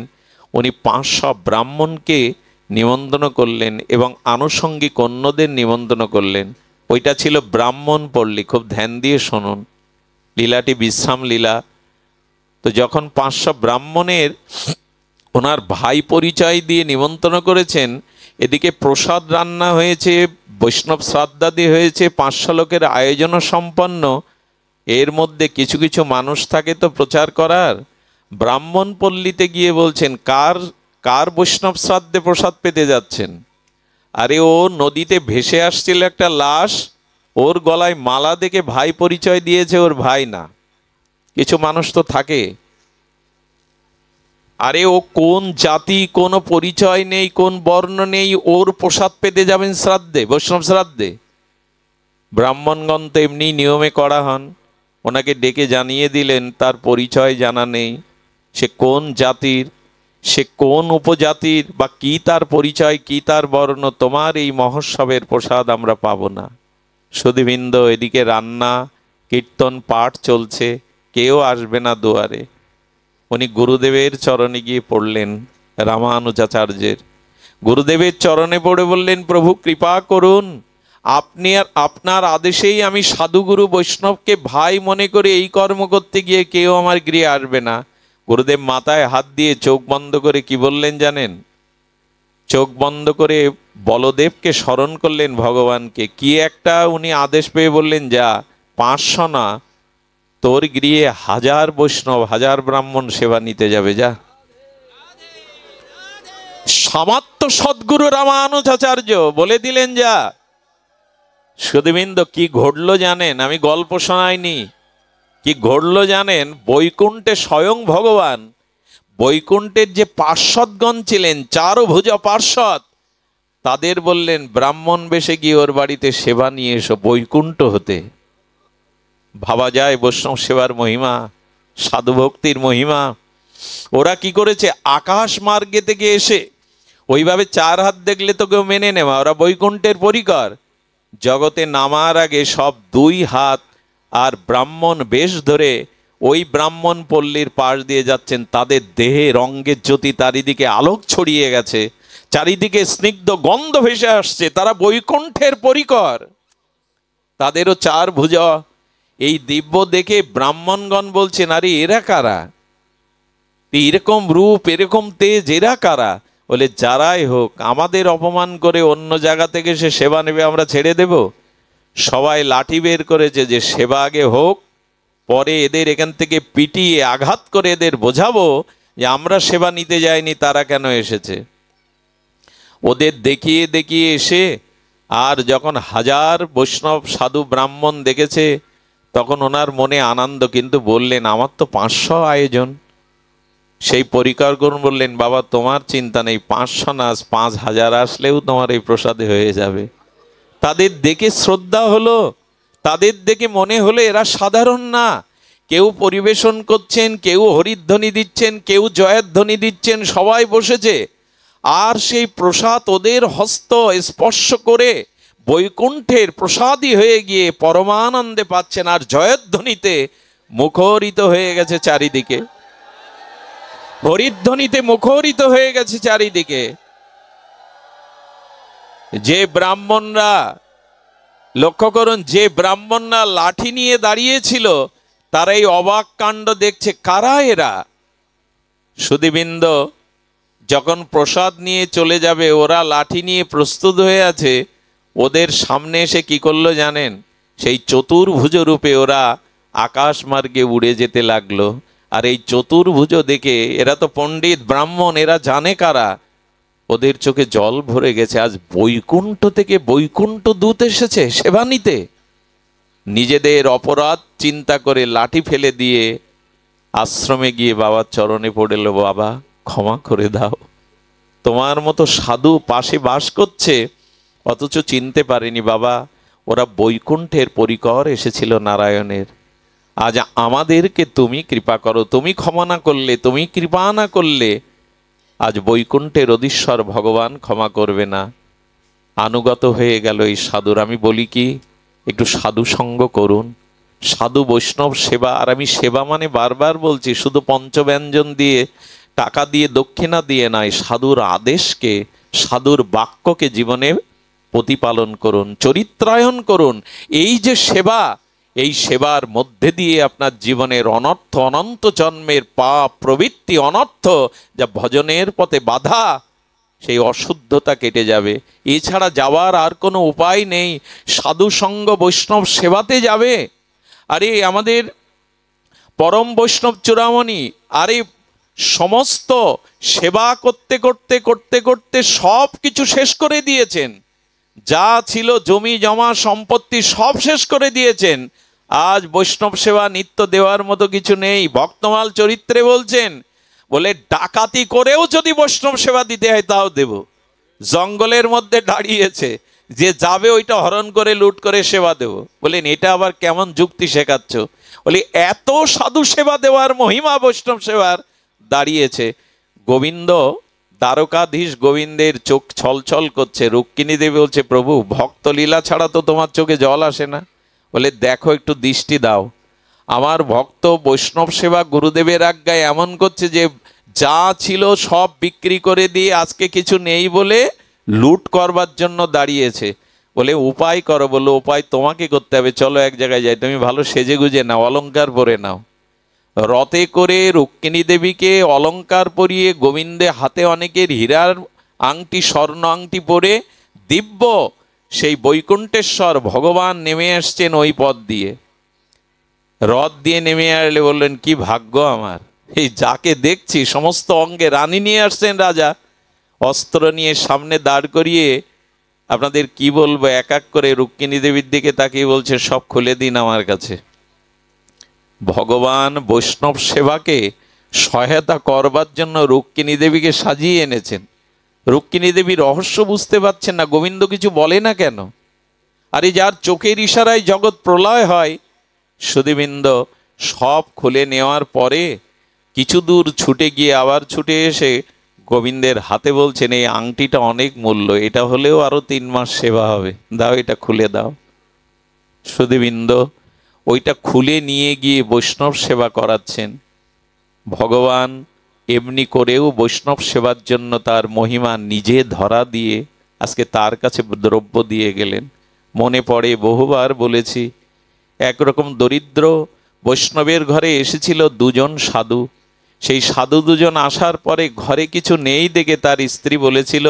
[SPEAKER 1] উনি 500 ব্রাহ্মণকে নিমন্ত্রণ করলেন এবং আনুষঙ্গিক অন্যদের নিমন্ত্রণ করলেন। ওইটা ছিল ব্রাহ্মণ পল্লী। খুব ধ্যান দিয়ে শুনুন, লীলাটি বিশ্রাম লীলা। তো যখন 500 ব্রাহ্মণের ওনার ভাই পরিচয় দিয়ে নিমন্ত্রণ করেছেন, এদিকে প্রসাদ রান্না হয়েছে, বৈষ্ণব শ্রাদ্ধাদি হয়েছে, 500 লোকের আয়োজনও সম্পন্ন। এর মধ্যে কিছু কিছু মানুষ থাকে তো প্রচার করার। ব্রাহ্মণ পল্লীতে গিয়ে বলছেন, কার কার বৈষ্ণব শ্রাদ্ধে প্রসাদ পেতে যাচ্ছেন? আরে ও নদীতে ভেসে আসছিল একটা লাশ, ওর গলায় মালা দেখে ভাই পরিচয় দিয়েছে, ওর ভাই না। কিছু মানুষ তো থাকে। আরে ও কোন জাতি, কোনো পরিচয় নেই, কোন বর্ণ নেই, ওর প্রসাদ পেতে যাবেন শ্রাদ্ধে, বৈষ্ণব শ্রাদ্ধে? ব্রাহ্মণগণ তো এমনি নিয়মে করা হন। ওনাকে ডেকে জানিয়ে দিলেন তার পরিচয় জানা নেই, সে কোন জাতির, সে কোন উপজাতির, বা কি তার পরিচয়, কি তার বর্ণ, তোমার এই মহোৎসবের প্রসাদ আমরা পাবো না। সুধীবৃন্দ, এদিকে রান্না, কীর্তন, পাঠ চলছে, কেউ আসবে না দুয়ারে। উনি গুরুদেবের চরণে গিয়ে পড়লেন, রামানুজাচার্যের গুরুদেবের চরণে পড়ে বললেন, প্রভু কৃপা করুন, আপনি আর আপনার আদেশেই আমি সাধুগুরু বৈষ্ণবকে ভাই মনে করে এই কর্ম করতে গিয়ে কেউ আমার গৃহে আসবে না। গুরুদেব মাথায় হাত দিয়ে চোখ বন্ধ করে কি বললেন জানেন? চোখ বন্ধ করে বলদেবকে স্মরণ করলেন, ভগবানকে। কি একটা উনি আদেশ পেয়ে বললেন, যা 500 না, তোর গৃহে 1000 বৈষ্ণব, 1000 ব্রাহ্মণ সেবা নিতে যাবে, যা। সামাত্য সদ্গুরু রামানুজাচার্য বলে দিলেন, যা। সুধীবৃন্দ, কি ঘটলো জানেন? আমি গল্প শোনাইনি। কি ঘটলো জানেন? বৈকুণ্ঠে স্বয়ং ভগবান, বৈকুণ্ঠের যে পার্ষদগণ ছিলেন, 4 ভুজা পার্ষদ, তাদের বললেন ব্রাহ্মণ বেশে গিয়ে ওর বাড়িতে সেবা নিয়ে এসো বৈকুণ্ঠ হতে। ভাবা যায় বৈষ্ণব সেবার মহিমা, সাধু ভক্তির মহিমা। ওরা কি করেছে? আকাশ মার্গে থেকে এসে ওইভাবে 4 হাত দেখলে তো কেউ মেনে নেওয়া, ওরা বৈকুণ্ঠের পরিকর। জগতে নামার আগে সব 2 হাত আর ব্রাহ্মণ বেশ ধরে ওই ব্রাহ্মণ পল্লীর পাশ দিয়ে যাচ্ছেন। তাদের দেহে রঙ্গের জ্যোতি, চারিদিকে আলোক ছড়িয়ে গেছে, চারিদিকে স্নিগ্ধ গন্ধ ভেসে আসছে। তারা বৈকুণ্ঠের পরিকর, তাদেরও 4 ভুজা। এই দিব্য দেখে ব্রাহ্মণগণ বলছেন, আরে এরা কারা? এরকম রূপ, এরকম তেজ, এরা কারা? বলে যারাই হোক, আমাদের অপমান করে অন্য জায়গা থেকে সে সেবা নেবে, আমরা ছেড়ে দেব? সবাই লাঠি বের করেছে যে সেবা আগে হোক, পরে এদের এখান থেকে পিটিয়ে আঘাত করে এদের বোঝাবো যে আমরা সেবা নিতে যাইনি, তারা কেন এসেছে। ওদের দেখিয়ে দেখিয়ে এসে, আর যখন হাজার বৈষ্ণব সাধু ব্রাহ্মণ দেখেছে, তখন ওনার মনে আনন্দ, কিন্তু বললেন আমার তো 500 আয়োজন। সেই পরিকর করুন, বললেন বাবা তোমার চিন্তা নেই, 500 না, 5000 আসলেও তোমার এই প্রসাদে হয়ে যাবে। তাদের দেখে শ্রদ্ধা হলো, তাদের দেখে মনে হলো এরা সাধারণ না। কেউ পরিবেশন করছেন, কেউ হরিধ্বনি দিচ্ছেন, কেউ জয়ধ্বনি দিচ্ছেন, সবাই বসেছে। আর সেই প্রসাদ ওদের হস্ত স্পর্শ করে বৈকুণ্ঠের প্রসাদী হয়ে গিয়ে পরমানন্দে পাচ্ছেন, আর জয়ধ্বনিতে মুখরিত হয়ে গেছে চারিদিকে, হরিধ্বনিতে মুখরিত হয়ে গেছে চারিদিকে। যে ব্রাহ্মণরা, লক্ষ্য করুন, যে ব্রাহ্মণরা লাঠি নিয়ে দাঁড়িয়েছিল, তারা এই অবাক কাণ্ড দেখছে। কারা এরা? সুধীবৃন্দ, যখন প্রসাদ নিয়ে চলে যাবে, ওরা লাঠি নিয়ে প্রস্তুত হয়ে আছে। ওদের সামনে এসে কি করলো জানেন? সেই চতুর্ভুজ রূপে ওরা আকাশ মার্গে উড়ে যেতে লাগলো। আর এই চতুর্ভুজ দেখে, এরা তো পণ্ডিত ব্রাহ্মণ, এরা জানে কারা। ওদের চোখে জল ভরে গেছে। আজ বৈকুণ্ঠ থেকে বৈকুণ্ঠ দূত এসেছে সেবা নিতে। নিজেদের অপরাধ চিন্তা করে লাঠি ফেলে দিয়ে আশ্রমে গিয়ে বাবার চরণে পড়ল, বাবা ক্ষমা করে দাও, তোমার মতো সাধু পাশে বাস করছে, অথচ চিনতে পারিনি বাবা, ওরা বৈকুণ্ঠের পরিকর এসেছিল নারায়ণের। আজ আমাদেরকে তুমি কৃপা করো, তুমি ক্ষমা না করলে, তুমি কৃপা না করলে আজ বৈকুণ্ঠের অধীশ্বর ভগবান ক্ষমা করবে না। আনুগত হয়ে গেল এই সাধুর। আমি বলি কি, একটু সাধু সঙ্গ করুন, সাধু বৈষ্ণব সেবা। আর আমি সেবা মানে বারবার বলছি, শুধু পঞ্চব্যঞ্জন দিয়ে, টাকা দিয়ে, দক্ষিণা দিয়ে নয়, সাধুর আদেশকে, সাধুর বাক্যকে জীবনে প্রতিপালন করুন, চরিত্রায়ন করুন। এই যে সেবা, এই সেবার মধ্যে দিয়ে আপনার জীবনের অনর্থ, অনন্ত জন্মের পাপ প্রবৃত্তি, অনর্থ যা ভজনের পথে বাধা, সেই অশুদ্ধতা কেটে যাবে। এছাড়া যাওয়ার আর কোনো উপায় নেই। সাধু সঙ্গ বৈষ্ণব সেবাতে যাবে। আরে আমাদের পরম বৈষ্ণব চূড়ামণি, আরে সমস্ত সেবা করতে করতে করতে করতে সব কিছু শেষ করে দিয়েছেন। যা ছিল জমি জমা সম্পত্তি সব শেষ করে দিয়েছেন। আজ বৈষ্ণব সেবা নিত্য দেওয়ার মতো কিছু নেই। ভক্তমাল চরিত্রে বলছেন, বলে ডাকাতি করেও যদি বৈষ্ণব সেবা দিতে হয় তাও দেব। জঙ্গলের মধ্যে দাঁড়িয়েছে, যে যাবে ওইটা হরণ করে লুট করে সেবা দেব। বলেন এটা আবার কেমন যুক্তি শেখাচ্ছ? বলি এত সাধু সেবা দেওয়ার মহিমা বৈষ্ণব সেবার দাঁড়িয়েছে। গোবিন্দ, দ্বারকাধীশ গোবিন্দের চোখ ছলছল করছে। রুক্মিণী দেবী বলছে, প্রভু ভক্ত লীলা ছাড়া তো তোমার চোখে জল আসে না। বলে দেখো, একটু দৃষ্টি দাও, আমার ভক্ত বৈষ্ণব সেবা গুরুদেবের আজ্ঞায় এমন করছে যে যা ছিল সব বিক্রি করে দিয়ে আজকে কিছু নেই বলে লুট করবার জন্য দাঁড়িয়েছে। বলে উপায় করো। বললো উপায় তোমাকে করতে হবে, চলো এক জায়গায় যাই, তুমি ভালো সেজে গুজে নাও, অলংকার পরে নাও। রথে করে রুক্মিণী দেবীকে অলংকার পরিয়ে, গোবিন্দে হাতে অনেকের হীরার আংটি, স্বর্ণ আংটি পরে, দিব্য সেই বৈকুণ্ঠেশ্বর ভগবান নেমে আসছেন ওই পথ দিয়ে। রথ দিয়ে নেমে আসলে বললেন, কি ভাগ্য আমার, এই যাকে দেখছি সমস্ত অঙ্গে রানী নিয়ে আসছেন রাজা, অস্ত্র নিয়ে সামনে দাঁড় করিয়ে। আপনাদের কি বলবো, এক এক করে রুক্মিণী দেবীর দিকে তাকিয়ে বলছে, সব খুলে দিন আমার কাছে। ভগবান বৈষ্ণব সেবাকে সহায়তা করবার জন্য রুক্মিণী দেবীকে সাজিয়ে এনেছেন। রুক্মিণী দেবী রহস্য বুঝতে পারছেন না, গোবিন্দ কিছু বলে না কেন। আর এই যার চোখের ইশারায় জগৎ প্রলয় হয়, সুধীবৃন্দ সব খুলে নেওয়ার পরে কিছু দূর ছুটে গিয়ে আবার ছুটে এসে গোবিন্দের হাতে বলছেন, এই আংটিটা অনেক মূল্য, এটা হলেও আরো 3 মাস সেবা হবে, দাও এটা খুলে দাও। সুধীবৃন্দ ওইটা খুলে নিয়ে গিয়ে বৈষ্ণব সেবা করাচ্ছেন। ভগবান এমনি করেও বৈষ্ণব সেবার জন্য তার মহিমা নিজে ধরা দিয়ে আজকে তার কাছে দ্রব্য দিয়ে গেলেন। মনে পড়ে, বহুবার বলেছি, একরকম দরিদ্র বৈষ্ণবের ঘরে এসেছিল 2 জন সাধু। সেই সাধু দুজন আসার পরে ঘরে কিছু নেই দেখে তার স্ত্রী বলেছিল,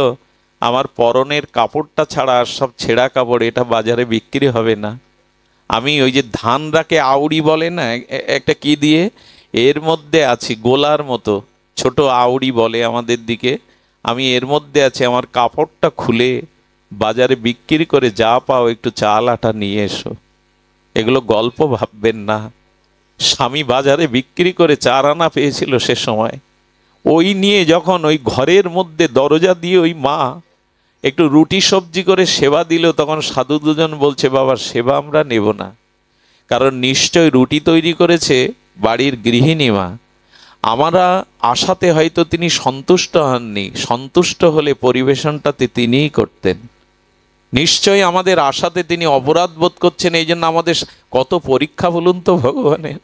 [SPEAKER 1] আমার পরনের কাপড়টা ছাড়া আর সব ছেঁড়া কাপড়, এটা বাজারে বিক্রি হবে না। আমি ওই যে ধান রাখে আউড়ি বলে না, একটা কি দিয়ে, এর মধ্যে আছি, গোলার মতো ছোট আউড়ি বলে আমাদের দিকে, আমি এর মধ্যে আছি, আমার কাপড়টা খুলে বাজারে বিক্রি করে যা পাও একটু চাল আটা নিয়ে এসো। এগুলো গল্প ভাববেন না। স্বামী বাজারে বিক্রি করে 4 আনা পেয়েছিল সে সময়। ওই নিয়ে যখন ওই ঘরের মধ্যে দরজা দিয়ে ওই মা একটু রুটি সবজি করে সেবা দিল, তখন সাধু দুজন বলছে, বাবা সেবা আমরা নেব না, কারণ নিশ্চয় রুটি তৈরি করেছে বাড়ির গৃহিণী মা। আমরা আশাতে হয়তো তিনি সন্তুষ্ট হননি, সন্তুষ্ট হলে পরিবেশনটাতে তিনিই করতেন। নিশ্চয়ই আমাদের আশাতে তিনি অপরাধ বোধ করছেন, এই জন্য আমাদের কত পরীক্ষা বলুন তো ভগবানের,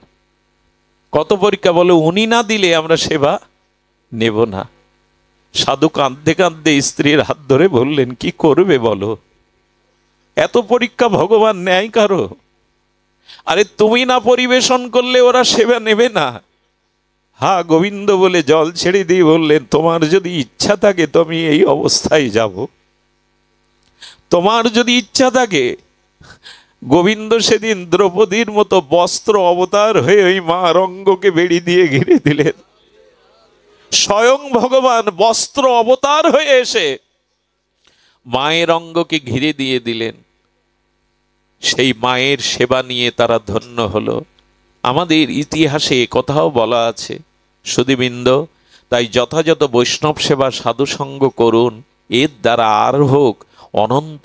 [SPEAKER 1] কত পরীক্ষা। বলে উনি না দিলে আমরা সেবা নেব না। সাধু কাঁদতে কাঁদতে স্ত্রীর হাত ধরে বললেন, কি করবে বলো, এত পরীক্ষা ভগবান নেয় কারো? আরে তুমি না পরিবেশন করলে ওরা সেবা নেবে না। হা গোবিন্দ বলে জল ছেড়ে দিয়ে বললেন, তোমার যদি ইচ্ছা থাকে তো আমি এই অবস্থায় যাব, তোমার যদি ইচ্ছা থাকে। গোবিন্দ সেদিন দ্রৌপদীর মতো বস্ত্র অবতার হয়ে ওই মা রঙ্গকে বেড়ি দিয়ে ঘিরে দিলেন। স্বয়ং ভগবান বস্ত্র অবতার হয়ে এসে মায়ের অঙ্গকে ঘিরে দিয়ে দিলেন। সেই মায়ের সেবা নিয়ে তারা ধন্য হলো। আমাদের ইতিহাসে কথাও বলা আছে সুধীবৃন্দ, তাই যথাযথ বৈষ্ণব সেবা সাধু সঙ্গ করুন, এর দ্বারা আর হোক অনন্ত